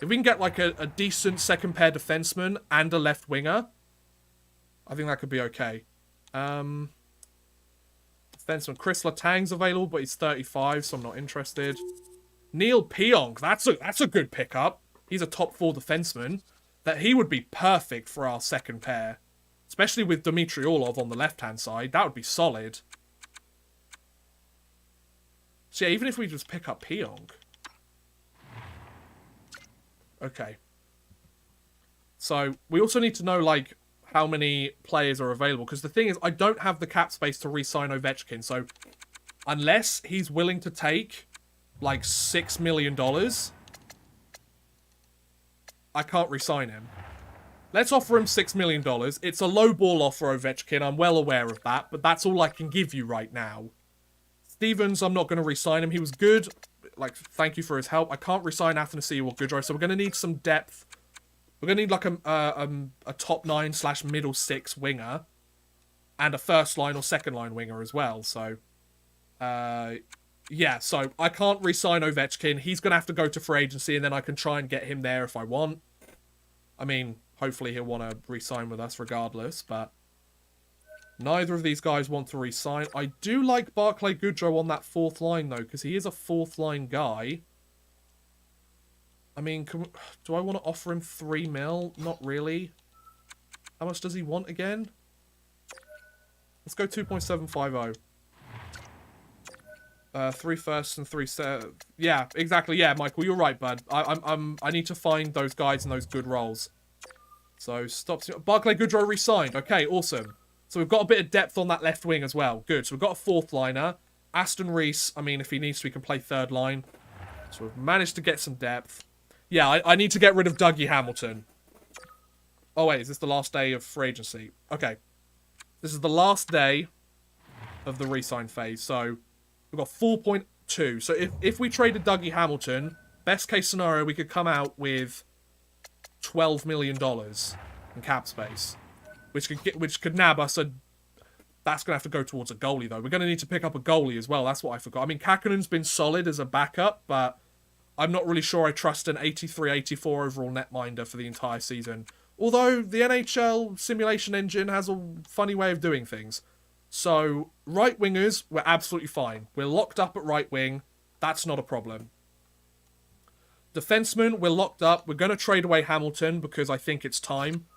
If we can get like a decent second pair defenseman and a left winger, I think that could be okay. Defenseman Chris Letang's available, but he's 35, so I'm not interested. Neil Pionk, that's a good pickup. He's a top 4 defenseman. That he would be perfect for our second pair. Especially with Dmitry Orlov on the left-hand side. That would be solid. So yeah, even if we just pick up Pionk. Okay. So, we also need to know, like, how many players are available. Because the thing is, I don't have the cap space to re-sign Ovechkin. So, unless he's willing to take, like, $6 million, I can't re-sign him. Let's offer him $6 million. It's a low ball offer, Ovechkin. I'm well aware of that, but that's all I can give you right now. Stevens, I'm not going to re-sign him. He was good. Like, thank you for his help. I can't re-sign Athanasiou or Goodrow, so we're going to need some depth. We're going to need, like, a top 9/middle 6 winger. And a first line or second line winger as well, so... yeah, so I can't re-sign Ovechkin. He's going to have to go to free agency, and then I can try and get him there if I want. I mean, hopefully he'll want to re-sign with us regardless, but neither of these guys want to re-sign. I do like Barclay Goodrow on that fourth line, though, because he is a fourth line guy. I mean, do I want to offer him 3 mil? Not really. How much does he want again? Let's go 2.750. 3 firsts and 3 yeah, exactly. Yeah, Michael, you're right, bud. I need to find those guys in those good roles. So stop. Barclay Goodrow re-signed. Okay, awesome. So we've got a bit of depth on that left wing as well. Good. So we've got a fourth liner. Aston Reese. I mean, if he needs to, he can play third line. So we've managed to get some depth. Yeah, I need to get rid of Dougie Hamilton. Oh wait, is this the last day of free agency? Okay, this is the last day of the re-sign phase. So we've got 4.2. So if we traded Dougie Hamilton, best case scenario, we could come out with $12 million in cap space, which could nab us a... That's going to have to go towards a goalie, though. We're going to need to pick up a goalie as well. That's what I forgot. I mean, Kakanen's been solid as a backup, but I'm not really sure I trust an 83-84 overall netminder for the entire season. Although the NHL simulation engine has a funny way of doing things. So, right wingers, we're absolutely fine. We're locked up at right wing. That's not a problem. Defensemen, we're locked up. We're going to trade away Hamilton because I think it's time.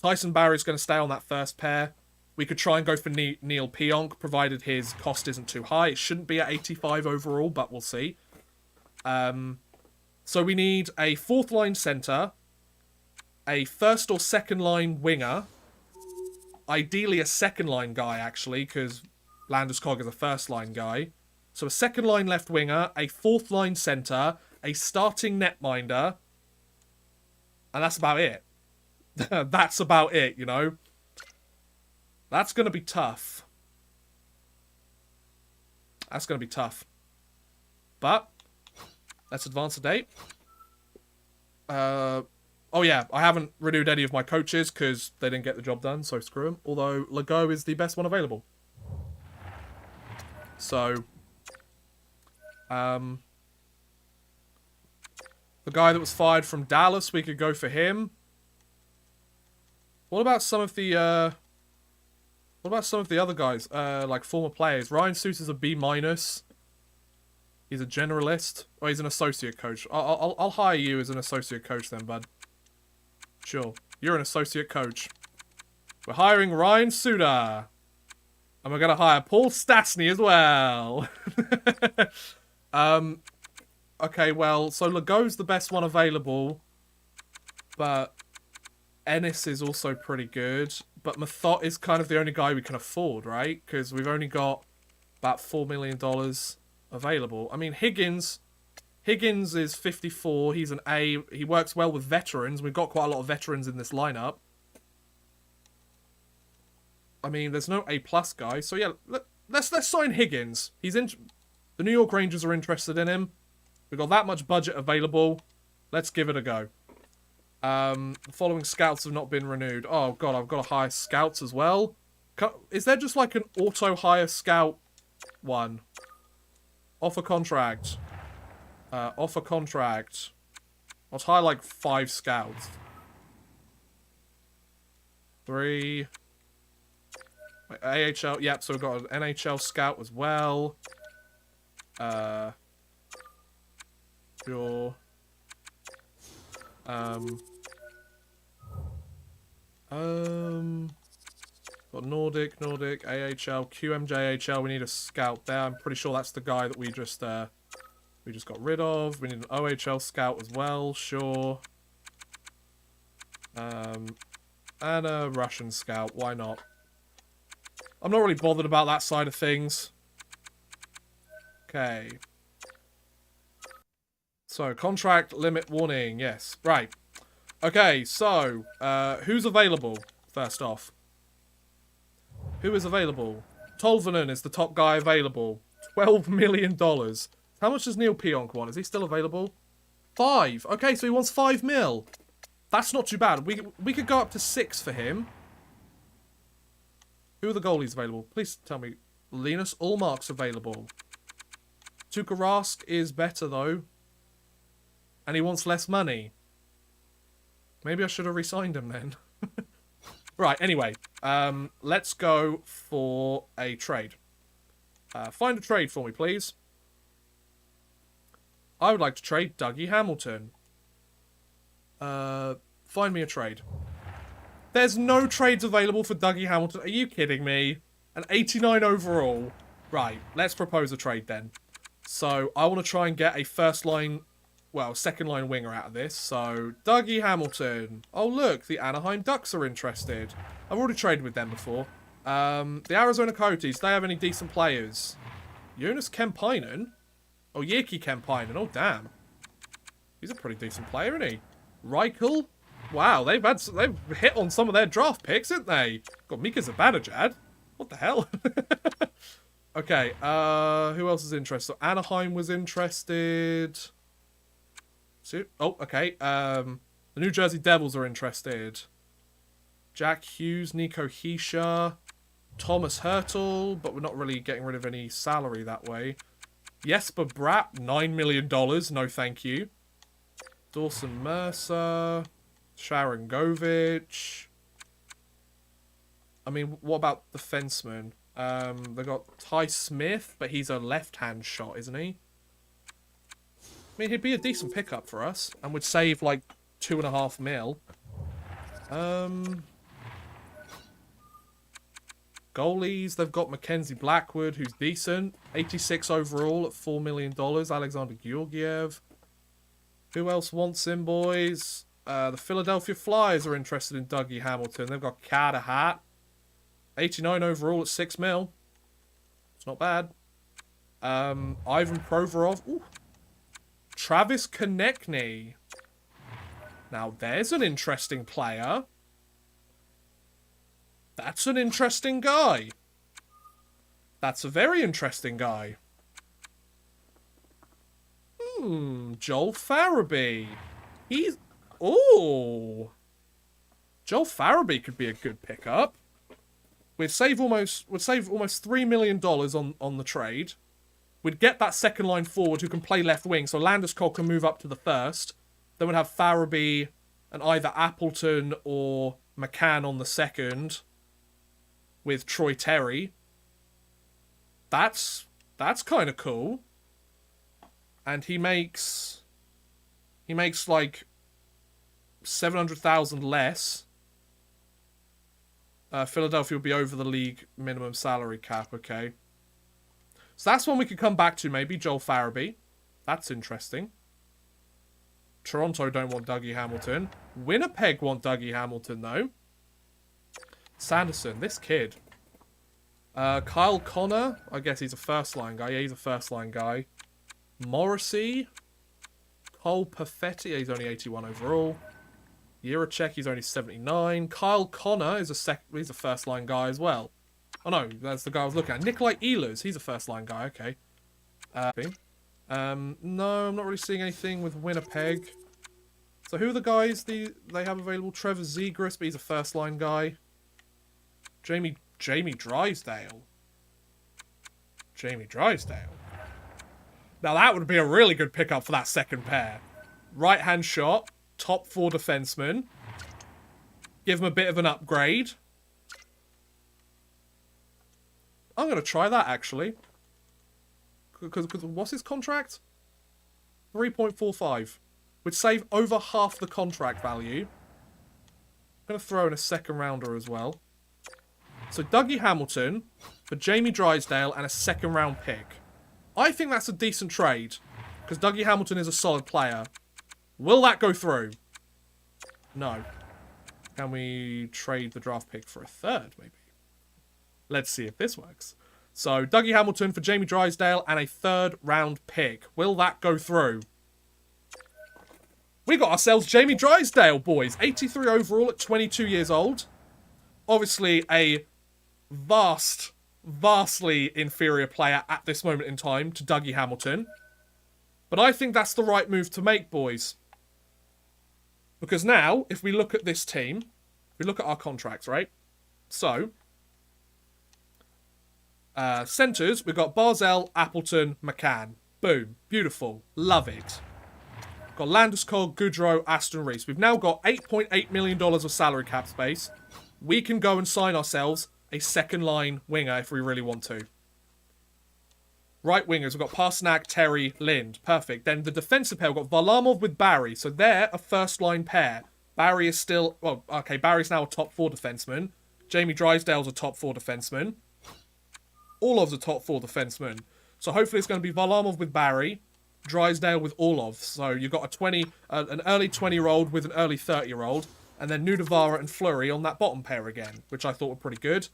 Tyson Barry's going to stay on that first pair. We could try and go for Neil Pionk, provided his cost isn't too high. It shouldn't be at 85 overall, but we'll see. So we need a fourth line centre, a first or second line winger, ideally a second line guy, actually, because Landeskog is a first line guy. So a second line left winger, a fourth line centre, a starting netminder, and that's about it. That's about it, you know. That's going to be tough. That's going to be tough. But let's advance the date. Oh yeah, I haven't renewed any of my coaches because they didn't get the job done, so screw them. Although Legault is the best one available. So, the guy that was fired from Dallas, we could go for him. What about some of the other guys, like former players? Ryan Seuss is a B-. He's a generalist. Oh, he's an associate coach. I'll hire you as an associate coach then, bud. Sure. You're an associate coach. We're hiring Ryan Suter. And we're going to hire Paul Stastny as well. Okay, well, so Legault's the best one available. But Ennis is also pretty good. But Mathot is kind of the only guy we can afford, right? Because we've only got about $4 million available. I mean, Higgins is 54. He's an A. He works well with veterans. We've got quite a lot of veterans in this lineup. I mean, there's no A+ guy. So yeah, let's sign Higgins. He's in. The New York Rangers are interested in him. We've got that much budget available. Let's give it a go. The following scouts have not been renewed. Oh god, I've got to hire scouts as well. Is there just like an auto hire scout one? Offer contract. Offer contract. I'll hire like 5 scouts. 3. Wait, AHL. Yep, so we've got an NHL scout as well. Sure. Got Nordic, AHL, QMJHL. We need a scout there. I'm pretty sure that's the guy that we just got rid of. We need an OHL scout as well. Sure. And a Russian scout. Why not? I'm not really bothered about that side of things. Okay. So, contract limit warning. Yes. Right. Okay, so, who's available, first off? Who is available? Tolvanen is the top guy available. $12 million. How much does Neil Pionk want? Is he still available? 5. Okay, so he wants 5 mil. That's not too bad. We could go up to 6 for him. Who are the goalies available? Please tell me. Linus Ullmark's available. Tuukka Rask is better, though. And he wants less money. Maybe I should have re-signed him then. Right, anyway. Let's go for a trade. Find a trade for me, please. I would like to trade Dougie Hamilton. Find me a trade. There's no trades available for Dougie Hamilton. Are you kidding me? An 89 overall. Right, let's propose a trade then. So, I want to try and get a second line winger out of this. So, Dougie Hamilton. Oh, look, the Anaheim Ducks are interested. I've already traded with them before. The Arizona Coyotes, do they have any decent players? Jonas Kemppainen? Oh, Jyrki Kemppainen. Oh, damn. He's a pretty decent player, isn't he? Reichel? Wow, they've hit on some of their draft picks, haven't they? Got Mika Zibanejad. What the hell? Okay, who else is interested? So Anaheim was interested. Oh, okay. The New Jersey Devils are interested. Jack Hughes, Nico Hischier, Thomas Hertel, but we're not really getting rid of any salary that way. Jesper Bratt, $9 million. No, thank you. Dawson Mercer, Sharon Govich. I mean, what about the defenseman? They got Ty Smith, but he's a left-hand shot, isn't he? I mean, he'd be a decent pickup for us, and would save like $2.5 mil. Goalies, they've got Mackenzie Blackwood, who's decent. 86 overall at $4 million. Alexander Georgiev. Who else wants him, boys? The Philadelphia Flyers are interested in Dougie Hamilton. They've got Carter Hart. 89 overall at 6 mil. It's not bad. Ivan Provorov. Ooh. Travis Konechny. Now, there's an interesting player. That's an interesting guy. That's a very interesting guy. Joel Farabee. He's... Ooh. Joel Farabee could be a good pickup. We'd save almost $3 million on the trade. We'd get that second line forward who can play left wing, so Landeskog can move up to the first. Then we'd have Farabee and either Appleton or McCann on the second with Troy Terry. That's kind of cool. And he makes like 700,000 less. Philadelphia will be over the league minimum salary cap. Okay. So that's one we could come back to, maybe. Joel Farabee. That's interesting. Toronto don't want Dougie Hamilton. Winnipeg want Dougie Hamilton, though. Sanderson, this kid. Kyle Connor. I guess he's a first-line guy. Yeah, he's a first-line guy. Morrissey. Cole Perfetti. Yeah, he's only 81 overall. Jiricek, he's only 79. Kyle Connor is he's a first-line guy as well. Oh, no, that's the guy I was looking at. Nikolai Ehlers, he's a first-line guy. Okay. No, I'm not really seeing anything with Winnipeg. So who are the guys they have available? Trevor Zegras, but he's a first-line guy. Jamie Drysdale. Jamie Drysdale. Now that would be a really good pickup for that second pair. Right-hand shot, top 4 defenseman. Give him a bit of an upgrade. I'm going to try that, actually. Because what's his contract? 3.45. Would save over half the contract value. I'm going to throw in a second rounder as well. So Dougie Hamilton for Jamie Drysdale and a second round pick. I think that's a decent trade. Because Dougie Hamilton is a solid player. Will that go through? No. Can we trade the draft pick for a third, maybe? Let's see if this works. So, Dougie Hamilton for Jamie Drysdale and a third round pick. Will that go through? We got ourselves Jamie Drysdale, boys. 83 overall at 22 years old. Obviously, a vastly inferior player at this moment in time to Dougie Hamilton. But I think that's the right move to make, boys. Because now, if we look at this team, we look at our contracts, right? So, centres, we've got Barzell, Appleton, McCann. Boom. Beautiful. Love it. Got Landeskog, Goudreau, Aston Reese. We've now got $8.8 million of salary cap space. We can go and sign ourselves a second-line winger if we really want to. Right wingers, we've got Parsnak, Terry, Lind. Perfect. Then the defensive pair, we've got Varlamov with Barry. So they're a first-line pair. Barry is still... Well, okay, Barry's now a top 4 defenseman. Jamie Drysdale's a top 4 defenseman. Orlov's a top 4 defenseman. So hopefully it's going to be Varlamov with Barry, Drysdale with Orlov. So you've got an early 20-year-old with an early 30-year-old. And then Nudavara and Fleury on that bottom pair again, which I thought were pretty good.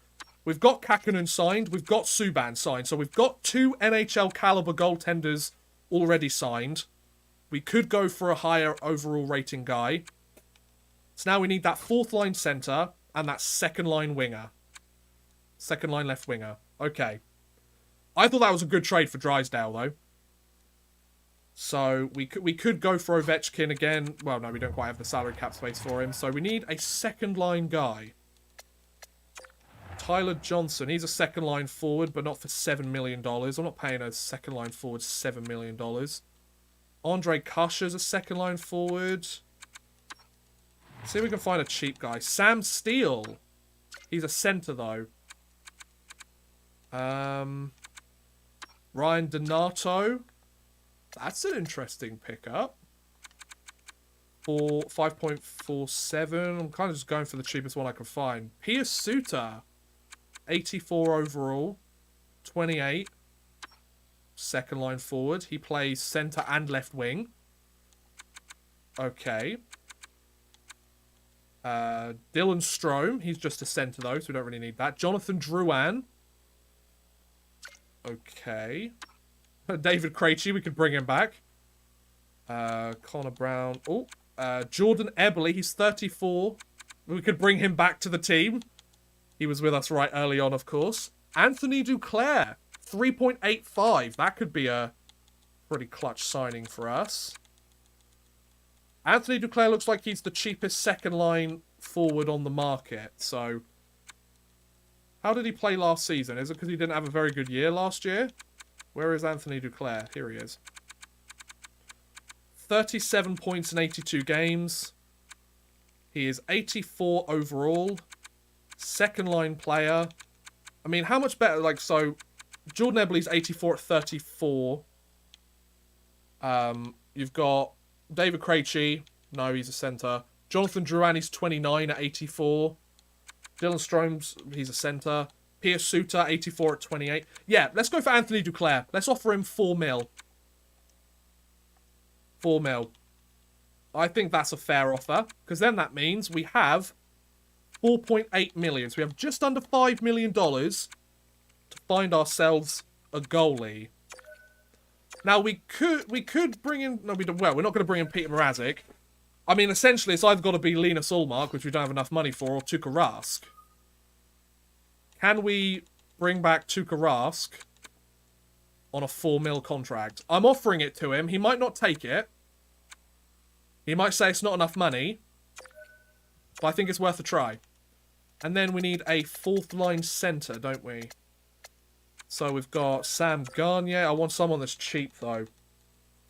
We've got Kakkonen signed. We've got Subban signed. So we've got 2 NHL caliber goaltenders already signed. We could go for a higher overall rating guy. So now we need that 4th line center and that 2nd line winger. 2nd line left winger. Okay. I thought that was a good trade for Drysdale, though. So we could go for Ovechkin again. Well, no, we don't quite have the salary cap space for him. So we need a 2nd line guy. Tyler Johnson. He's a 2nd line forward, but not for $7 million. I'm not paying a 2nd line forward $7 million. Andre Kusher's a 2nd line forward. See if we can find a cheap guy. Sam Steele. He's a center, though. Ryan Donato. That's an interesting pickup. For 5.47. I'm kind of just going for the cheapest one I can find. Pierce Suter. 84 overall. 28. 2nd line forward. He plays center and left wing. Okay. Dylan Strome. He's just a center, though, so we don't really need that. Jonathan Drouin. Okay. David Krejci, we could bring him back. Connor Brown. Oh, Jordan Eberle, he's 34. We could bring him back to the team. He was with us right early on, of course. Anthony Duclair, 3.85. That could be a pretty clutch signing for us. Anthony Duclair looks like he's the cheapest 2nd line forward on the market. So, how did he play last season? Is it because he didn't have a very good year last year? Where is Anthony Duclair? Here he is. 37 points in 82 games. He is 84 overall. 2nd line player. I mean, how much better? Like, so, Jordan Eberle's 84 at 34. You've got David Krejci. No, he's a center. Jonathan Drouin, he's 29 at 84. Dylan Strome's, he's a center. Pierce Suter, 84 at 28. Yeah, let's go for Anthony Duclair. Let's offer him 4 mil. 4 mil. I think that's a fair offer, because then that means we have 4.8 million. So we have just under $5 million to find ourselves a goalie. Now, we could bring in... No, we don't. Well, we're not going to bring in Peter Mrazek. I mean, essentially, it's either got to be Linus Ullmark, which we don't have enough money for, or Tuukka Rask. Can we bring back Tuukka Rask on a 4 mil contract? I'm offering it to him. He might not take it. He might say it's not enough money. But I think it's worth a try. And then we need a 4th line centre, don't we? So we've got Sam Gagner. I want someone that's cheap, though.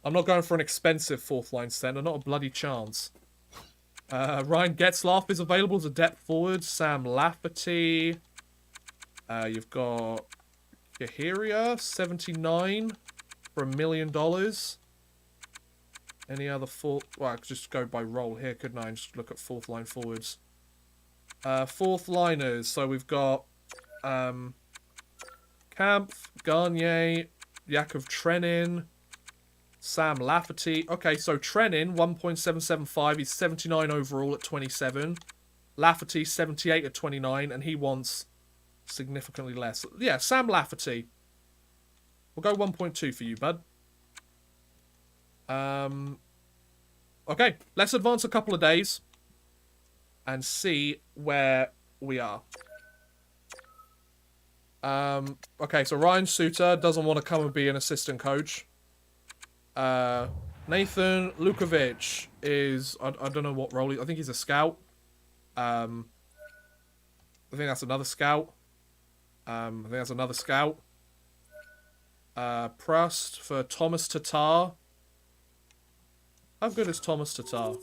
I'm not going for an expensive 4th line centre. Not a bloody chance. Ryan Getzlaff is available as a depth forward. Sam Lafferty. You've got Kahiria, 79 for $1 million. Any other well, I could just go by role here, couldn't I? And just look at 4th line forwards. 4th liners. So we've got Kampf, Garnier, Yakov Trenin, Sam Lafferty. Okay, so Trenin, 1.775. He's 79 overall at 27. Lafferty, 78 at 29. And he wants significantly less. Yeah, Sam Lafferty. We'll go 1.2 for you, bud. Okay, let's advance a couple of days and see where we are. Okay, so Ryan Suter doesn't want to come and be an assistant coach. Nathan Lukovic is... I don't know what role I think he's a scout. I think that's another scout. Prust for Thomas Tatar. How good is Thomas Tatar?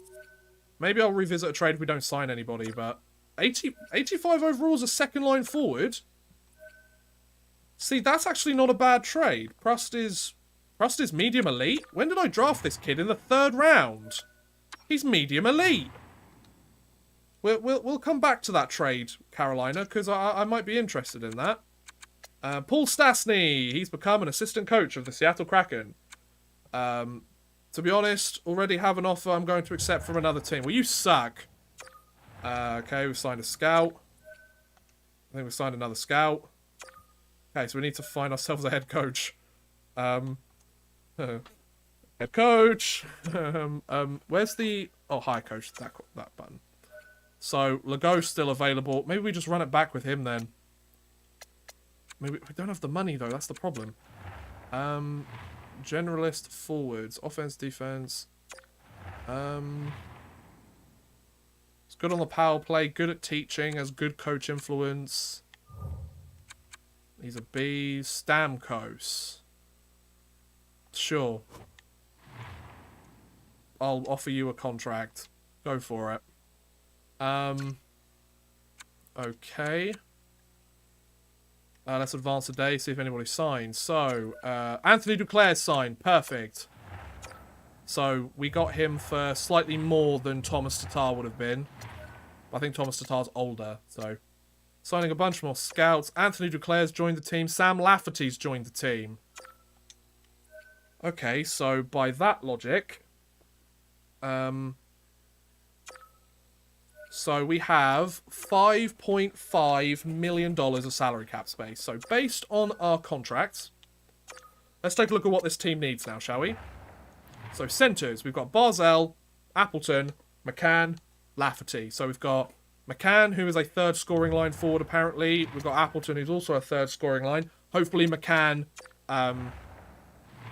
Maybe I'll revisit a trade if we don't sign anybody, but 85 overall as a 2nd line forward? See, that's actually not a bad trade. Prust is medium elite. When did I draft this kid? In the 3rd round. He's medium elite. We'll come back to that trade, Carolina, because I might be interested in that. Paul Stastny. He's become an assistant coach of the Seattle Kraken. To be honest, already have an offer I'm going to accept from another team. Well, you suck. Okay, we've signed a scout. I think we've signed another scout. Okay, so we need to find ourselves a head coach. Head coach. Where's the... Oh, hi, coach. That button. So, Legault's still available. Maybe we just run it back with him then. Maybe we don't have the money, though. That's the problem. Generalist forwards. Offense, defense. It's good on the power play. Good at teaching. Has good coach influence. He's a B. Stamkos. Sure. I'll offer you a contract. Go for it. Okay. Let's advance a day, see if anybody signs. So, Anthony Duclair signed. Perfect. So, we got him for slightly more than Thomas Tatar would have been. I think Thomas Tatar's older, so... Signing a bunch more scouts. Anthony Duclair's joined the team. Sam Lafferty's joined the team. Okay, so by that logic... So we have $5.5 million of salary cap space. So based on our contracts, let's take a look at what this team needs now, shall we? So centres, we've got Barzell, Appleton, McCann, Lafferty. So we've got McCann, who is a 3rd scoring line forward, apparently. We've got Appleton, who's also a 3rd scoring line. Hopefully McCann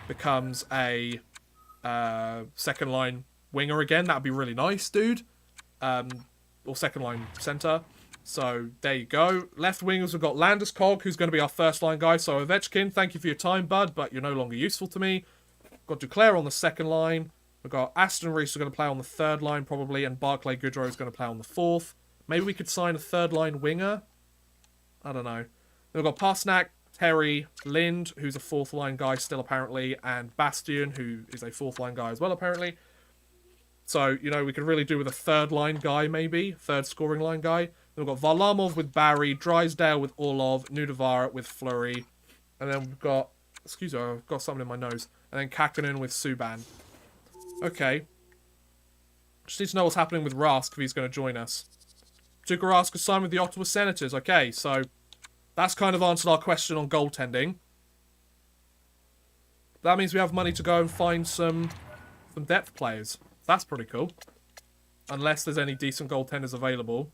becomes a 2nd line winger again. That'd be really nice, dude. Or 2nd line centre. So, there you go. Left wingers, we've got Landeskog, who's going to be our 1st line guy. So, Ovechkin, thank you for your time, bud, but you're no longer useful to me. We've got Duclair on the 2nd line. We've got Aston Reese, who's going to play on the 3rd line, probably, and Barclay Goodrow is going to play on the 4th. Maybe we could sign a 3rd line winger? I don't know. Then we've got Parsnak, Terry, Lind, who's a 4th line guy still, apparently, and Bastian, who is a 4th line guy as well, apparently. So, you know, we could really do with a 3rd line guy, maybe. 3rd scoring line guy. Then we've got Varlamov with Barry, Drysdale with Orlov, Nudavara with Fleury. And then we've got... Excuse me, I've got something in my nose. And then Kakkonen with Subban. Okay. Just need to know what's happening with Rask if he's going to join us. Tuukka Rask has signed with the Ottawa Senators. Okay, so that's kind of answered our question on goaltending. That means we have money to go and find some depth players. That's pretty cool. Unless there's any decent goaltenders available.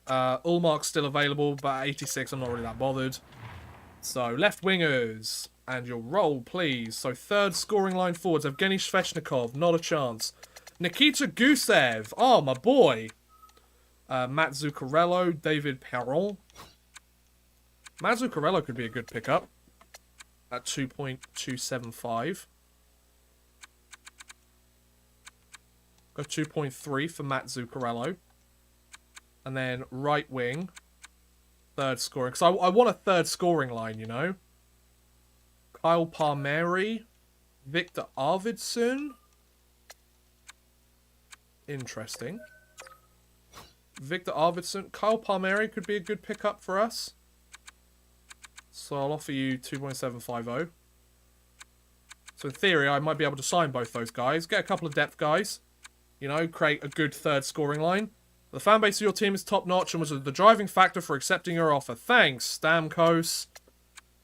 Ullmark's still available, but at 86 I'm not really that bothered. So, left wingers. And your roll, please. So, third scoring line forwards. Evgeny Svechnikov, not a chance. Nikita Gusev. Oh, my boy. Matt Zuccarello, David Perron. Matt Zuccarello could be a good pickup. At 2.275. Go 2.3 for Matt Zuccarello. And then right wing. Third scoring. Because I want a third scoring line, you know. Kyle Palmieri. Victor Arvidsson. Interesting. Victor Arvidsson. Kyle Palmieri could be a good pickup for us. So I'll offer you 2.750. So in theory, I might be able to sign both those guys. Get a couple of depth guys. You know, create a good third scoring line. The fan base of your team is top-notch and was the driving factor for accepting your offer. Thanks, Stamkos.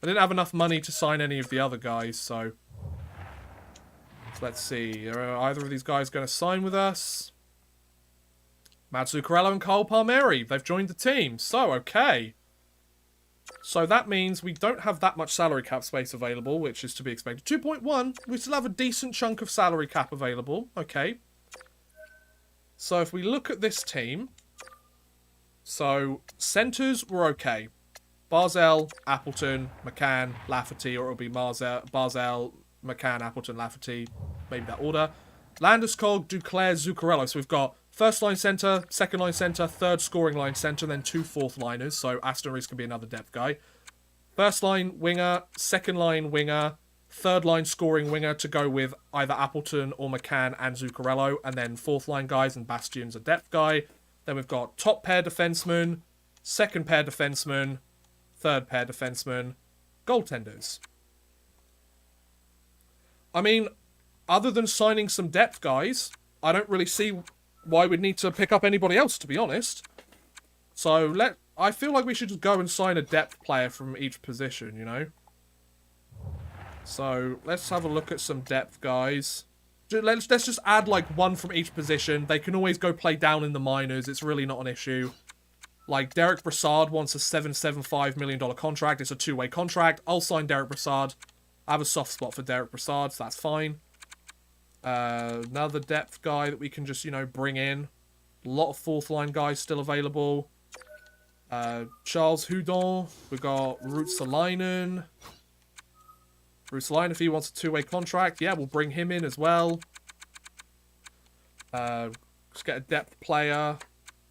I didn't have enough money to sign any of the other guys, so let's see. Are either of these guys going to sign with us? Matt Zuccarello and Kyle Palmieri. They've joined the team. So, okay. So that means we don't have that much salary cap space available, which is to be expected. 2.1, we still have a decent chunk of salary cap available. Okay. So if we look at this team, so centres were okay. Barzell, Appleton, McCann, Lafferty, or it'll be Barzell, McCann, Appleton, Lafferty, maybe that order. Landeskog, Duclair, Zuccarello. So we've got first line centre, second line centre, third scoring line centre, then two fourth liners. So Aston Reese can be another depth guy. First line winger, second line winger, third line scoring winger to go with either Appleton or McCann and Zuccarello, and then fourth line guys, and Bastion's a depth guy. Then we've got top pair defenseman, second pair defenseman, third pair defenseman, goaltenders. I mean, other than signing some depth guys, I don't really see why we'd need to pick up anybody else, to be honest. So I feel like we should just go and sign a depth player from each position, you know? So, let's have a look at some depth guys. Let's just add, like, one from each position. They can always go play down in the minors. It's really not an issue. Like, Derek Brassard wants a $7.75 million contract. It's a two-way contract. I'll sign Derek Brassard. I have a soft spot for Derek Brassard, so that's fine. Another depth guy that we can just, you know, bring in. A lot of fourth-line guys still available. Charles Hudon. We've got Ruotsalainen. Ruotsalainen, if he wants a two-way contract, yeah, we'll bring him in as well. Let's get a depth player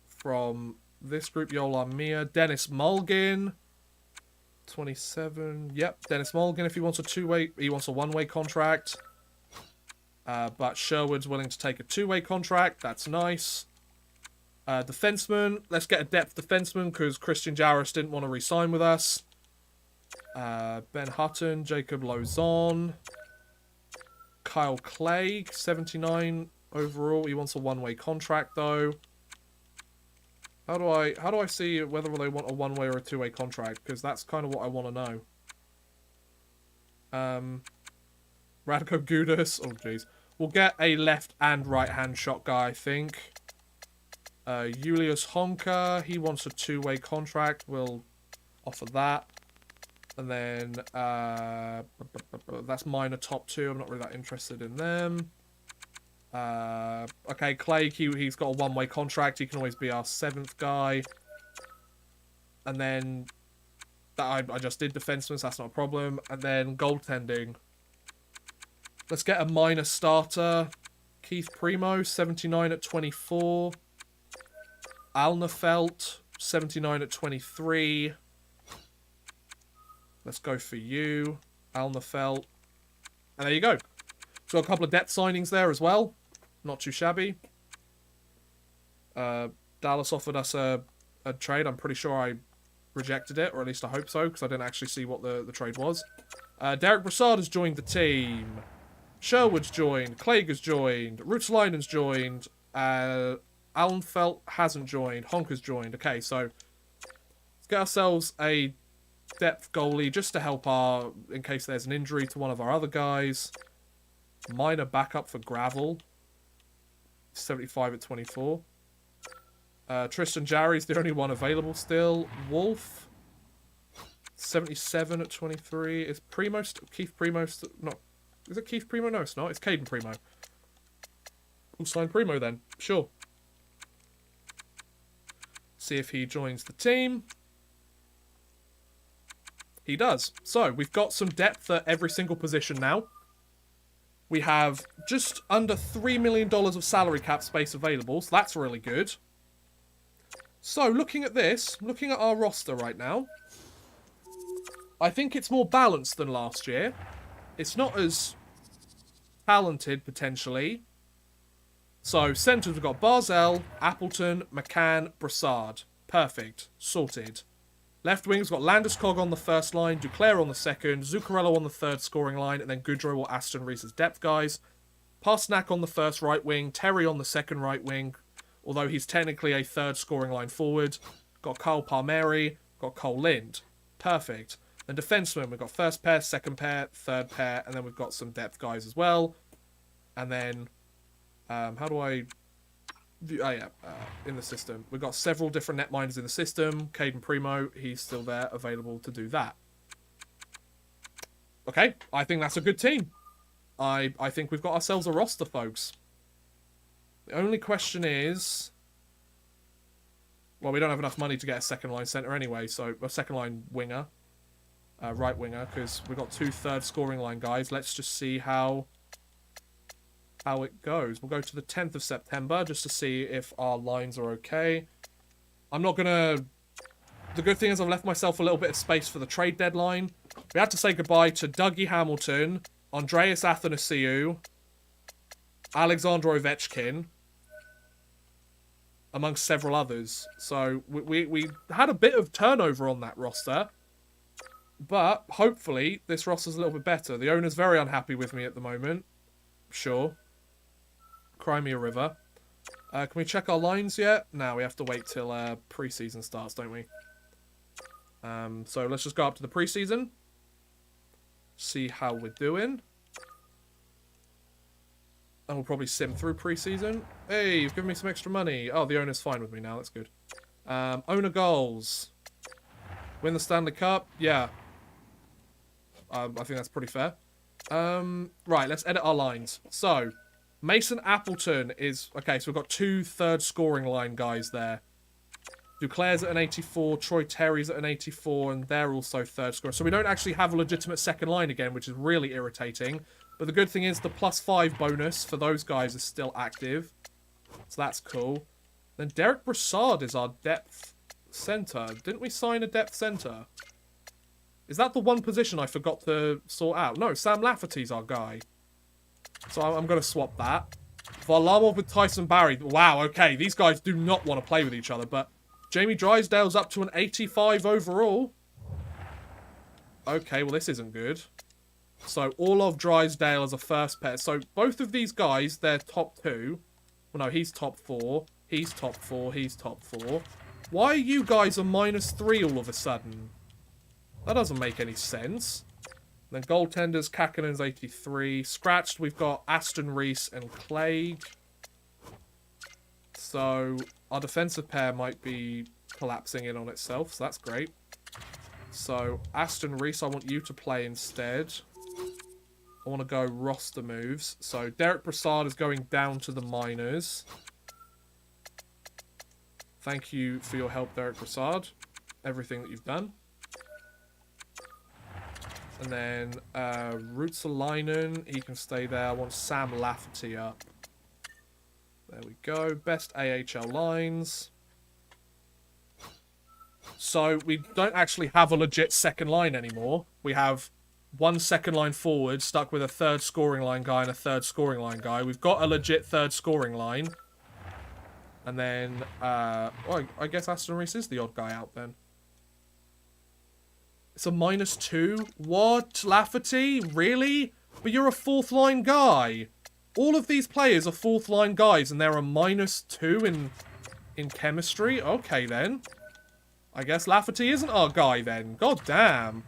from this group, Yola Mia. Dennis Mulgin. 27. Yep, Dennis Mulgin, if he wants a two-way, he wants a one-way contract. But Sherwood's willing to take a two-way contract. That's nice. Defenseman. Let's get a depth defenseman because Christian Jarvis didn't want to re-sign with us. Ben Hutton, Jacob Lozon. Kyle Clegg, 79 overall. He wants a one-way contract though. How do I see whether they want a one-way or a two-way contract? Because that's kind of what I want to know. Radko Gudas. Oh, jeez. We'll get a left and right-hand shot guy, I think. Julius Honka. He wants a two-way contract. We'll offer that. And then, that's minor top two. I'm not really that interested in them. Okay, Clegg, he's got a one-way contract. He can always be our seventh guy. And then, I just did defensemen, so that's not a problem. And then goaltending. Let's get a minor starter. Keith Primo, 79 at 24. Alnefelt, 79 at 23. Let's go for you, Alnefelt. And there you go. So a couple of depth signings there as well. Not too shabby. Dallas offered us a a trade. I'm pretty sure I rejected it, or at least I hope so, because I didn't actually see what the trade was. Derek Brassard has joined the team. Sherwood's joined. Clegg has joined. Rutsalainen's joined. Allenfelt hasn't joined. Honker's joined. Okay, so let's get ourselves a depth goalie just to help in case there's an injury to one of our other guys. Minor backup for Gravel. 75 at 24. Tristan Jarry's the only one available still. Wolf. 77 at 23. Is Primo Keith Primo not? Is it Keith Primo? No, it's not. It's Caden Primo. We'll sign Primo then. Sure. See if he joins the team. He does. So, we've got some depth at every single position now. We have just under $3 million of salary cap space available, so that's really good. So, looking at this, looking at our roster right now, I think it's more balanced than last year. It's not as talented, potentially. So, centres, we've got Barzell, Appleton, McCann, Brassard. Perfect. Sorted. Left wing, we've got Landeskog on the first line, Duclair on the second, Zuccarello on the third scoring line, and then Goodrow or Aston Reese as depth guys. Pasternak on the first right wing, Terry on the second right wing, although he's technically a third scoring line forward. Got Kyle Palmieri, got Cole Lind. Perfect. And defensemen, we've got first pair, second pair, third pair, and then we've got some depth guys as well. And then, how do I... in the system. We've got several different netminders in the system. Caden Primo, he's still there, available to do that. Okay, I think that's a good team. I think we've got ourselves a roster, folks. The only question is... Well, we don't have enough money to get a second-line centre anyway, so a second-line winger. Right winger, because we've got 2 third scoring line guys. Let's just see how it goes. We'll go to the 10th of September just to see if our lines are okay. I'm not going to... The good thing is I've left myself a little bit of space for the trade deadline. We had to say goodbye to Dougie Hamilton, Andreas Athanasiou, Alexander Ovechkin, amongst several others. So we had a bit of turnover on that roster. But hopefully this roster's a little bit better. The owner's very unhappy with me at the moment. Sure. Cry me a river. Can we check our lines yet? No, we have to wait till pre-season starts, don't we? So let's just go up to the pre-season. See how we're doing. And we'll probably sim through pre-season. Hey, you've given me some extra money. Oh, the owner's fine with me now. That's good. Owner goals. Win the Stanley Cup? Yeah. I think that's pretty fair. Right, let's edit our lines. So, Mason Appleton is... Okay, so we've got 2 third scoring line guys there. Duclair's at an 84, Troy Terry's at an 84, and they're also third scorer. So we don't actually have a legitimate second line again, which is really irritating. But the good thing is the +5 bonus for those guys is still active. So that's cool. Then Derek Brassard is our depth center. Didn't we sign a depth center? Is that the one position I forgot to sort out? No, Sam Lafferty's our guy. So I'm going to swap that. Varlamov with Tyson Barrie. Wow, okay. These guys do not want to play with each other, but Jamie Drysdale's up to an 85 overall. Okay, well, this isn't good. So Orlov Drysdale as a first pair. So both of these guys, they're top 2. Well, no, he's top 4. He's top 4. He's top 4. Why are you guys a -3 all of a sudden? That doesn't make any sense. Then goaltenders, Kakanen's 83. Scratched, we've got Aston Reese and Clegg. So our defensive pair might be collapsing in on itself, so that's great. So Aston Reese, I want you to play instead. I want to go roster moves. So Derek Brassard is going down to the minors. Thank you for your help, Derek Brassard. Everything that you've done. And then Rutsalainen, he can stay there. I want Sam Lafferty up. There we go. Best AHL lines. So we don't actually have a legit second line anymore. We have 1 second line forward stuck with a third scoring line guy and a third scoring line guy. We've got a legit third scoring line. And then, well, I guess Aston Reese is the odd guy out then. It's a -2? What? Lafferty? Really? But you're a fourth line guy. All of these players are fourth line guys and they're a -2 in chemistry? Okay then. I guess Lafferty isn't our guy then. God damn.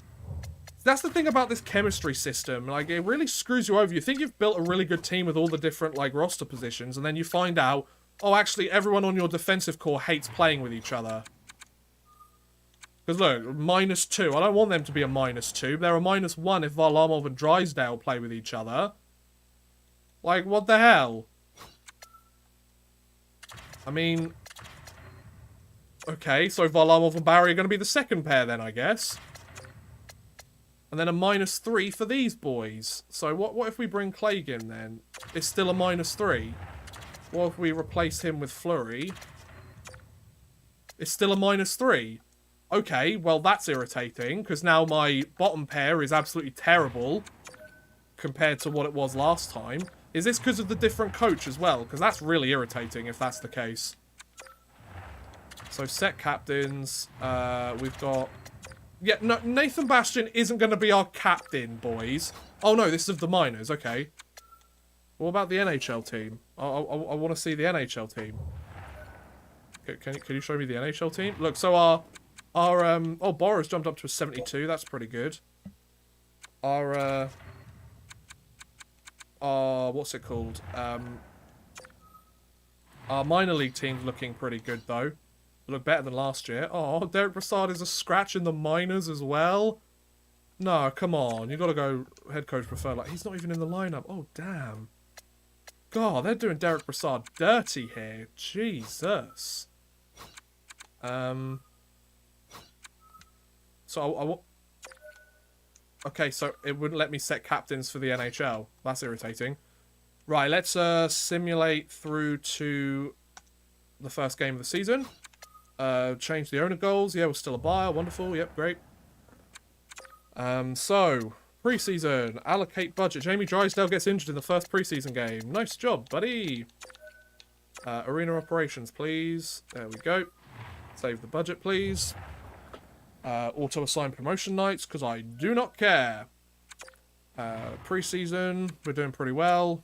That's the thing about this chemistry system. Like, it really screws you over. You think you've built a really good team with all the different, like, roster positions, and then you find out, oh, actually, everyone on your defensive core hates playing with each other. Because, look, -2. I don't want them to be a -2. They're a -1 if Varlamov and Drysdale play with each other. Like, what the hell? I mean... Okay, so Varlamov and Barry are going to be the second pair then, I guess. And then a -3 for these boys. So what if we bring Clegg in then? It's still a -3. What if we replace him with Fleury? It's still a -3. Okay, well that's irritating, because now my bottom pair is absolutely terrible compared to what it was last time. Is this because of the different coach as well? Because that's really irritating if that's the case. So set captains, we've got... Yeah, no, Nathan Bastian isn't going to be our captain, boys. Oh no, this is of the minors, okay. What about the NHL team? I want to see the NHL team. Can you show me the NHL team? Look, so our oh, Bora's jumped up to a 72, that's pretty good. Our what's it called? Our minor league team's looking pretty good, though. Look better than last year. Oh, Derek Brassard is a scratch in the minors as well? No, come on. You got to go head coach preferred. Like, he's not even in the lineup. Oh, damn. God, they're doing Derek Brassard dirty here. Jesus. So, okay, so it wouldn't let me set captains for the NHL. That's irritating. Right, let's simulate through to the first game of the season. Change the owner goals. Yeah, we're still a buyer. Wonderful. Yep, great. So, preseason. Allocate budget. Jamie Drysdale gets injured in the first preseason game. Nice job, buddy. Arena operations, please. There we go. Save the budget, please. Auto-assign promotion nights, because I do not care. Preseason. We're doing pretty well.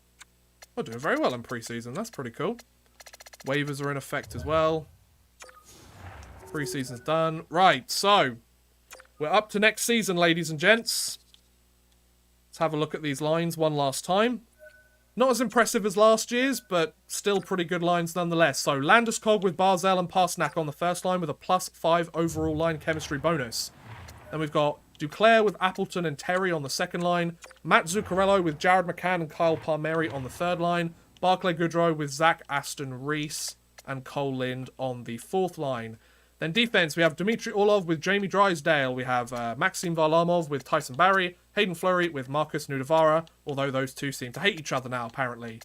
We're doing very well in preseason. That's pretty cool. Waivers are in effect as well. Preseason's done. Right, so we're up to next season, ladies and gents. Let's have a look at these lines one last time. Not as impressive as last year's, but still pretty good lines nonetheless. So Landeskog with Barzell and Parsnak on the first line with a +5 overall line chemistry bonus. Then we've got Duclair with Appleton and Terry on the second line. Matt Zuccarello with Jared McCann and Kyle Palmieri on the third line. Barclay Goodrow with Zach Aston Reese and Cole Lind on the fourth line. Then defense, we have Dmitry Orlov with Jamie Drysdale. We have Maxim Varlamov with Tyson Barrie. Hayden Fleury with Marcus Nudavara, although those two seem to hate each other now, apparently.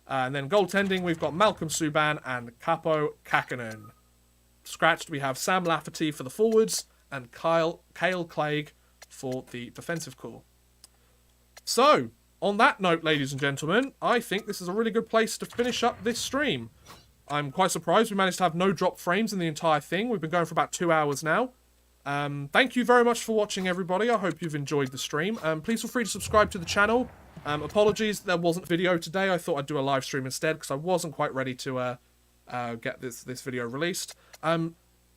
And then goaltending, we've got Malcolm Subban and Capo Kakkonen. Scratched, we have Sam Lafferty for the forwards and Cale Clegg for the defensive core. So, on that note, ladies and gentlemen, I think this is a really good place to finish up this stream. I'm quite surprised we managed to have no drop frames in the entire thing. We've been going for about 2 hours now. Thank you very much for watching, everybody. I hope you've enjoyed the stream. Please feel free to subscribe to the channel. Apologies, there wasn't video today. I thought I'd do a live stream instead because I wasn't quite ready to get this video released.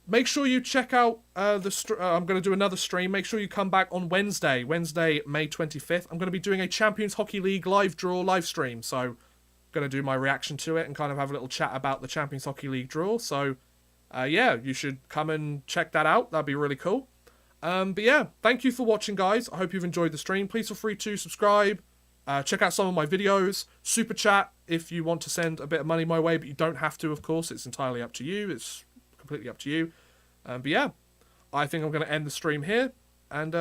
Make sure you check out I'm going to do another stream. Make sure you come back on Wednesday, May 25th. I'm going to be doing a Champions Hockey League live draw live stream. So, going to do my reaction to it and kind of have a little chat about the Champions Hockey League draw. So, yeah, you should come and check that out. That'd be really cool. But yeah, thank you for watching, guys. I hope you've enjoyed the stream. Please feel free to subscribe. Check out some of my videos. Super chat if you want to send a bit of money my way, but you don't have to, of course. It's entirely up to you. It's completely up to you. But yeah, I think I'm going to end the stream here. And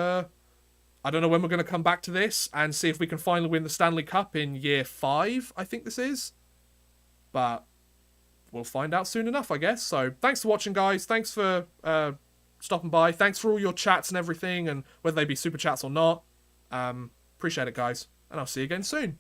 I don't know when we're going to come back to this and see if we can finally win the Stanley Cup in year 5, I think this is. But we'll find out soon enough, I guess. So thanks for watching, guys. Thanks for stopping by. Thanks for all your chats and everything, and whether they be super chats or not. Appreciate it, guys. And I'll see you again soon.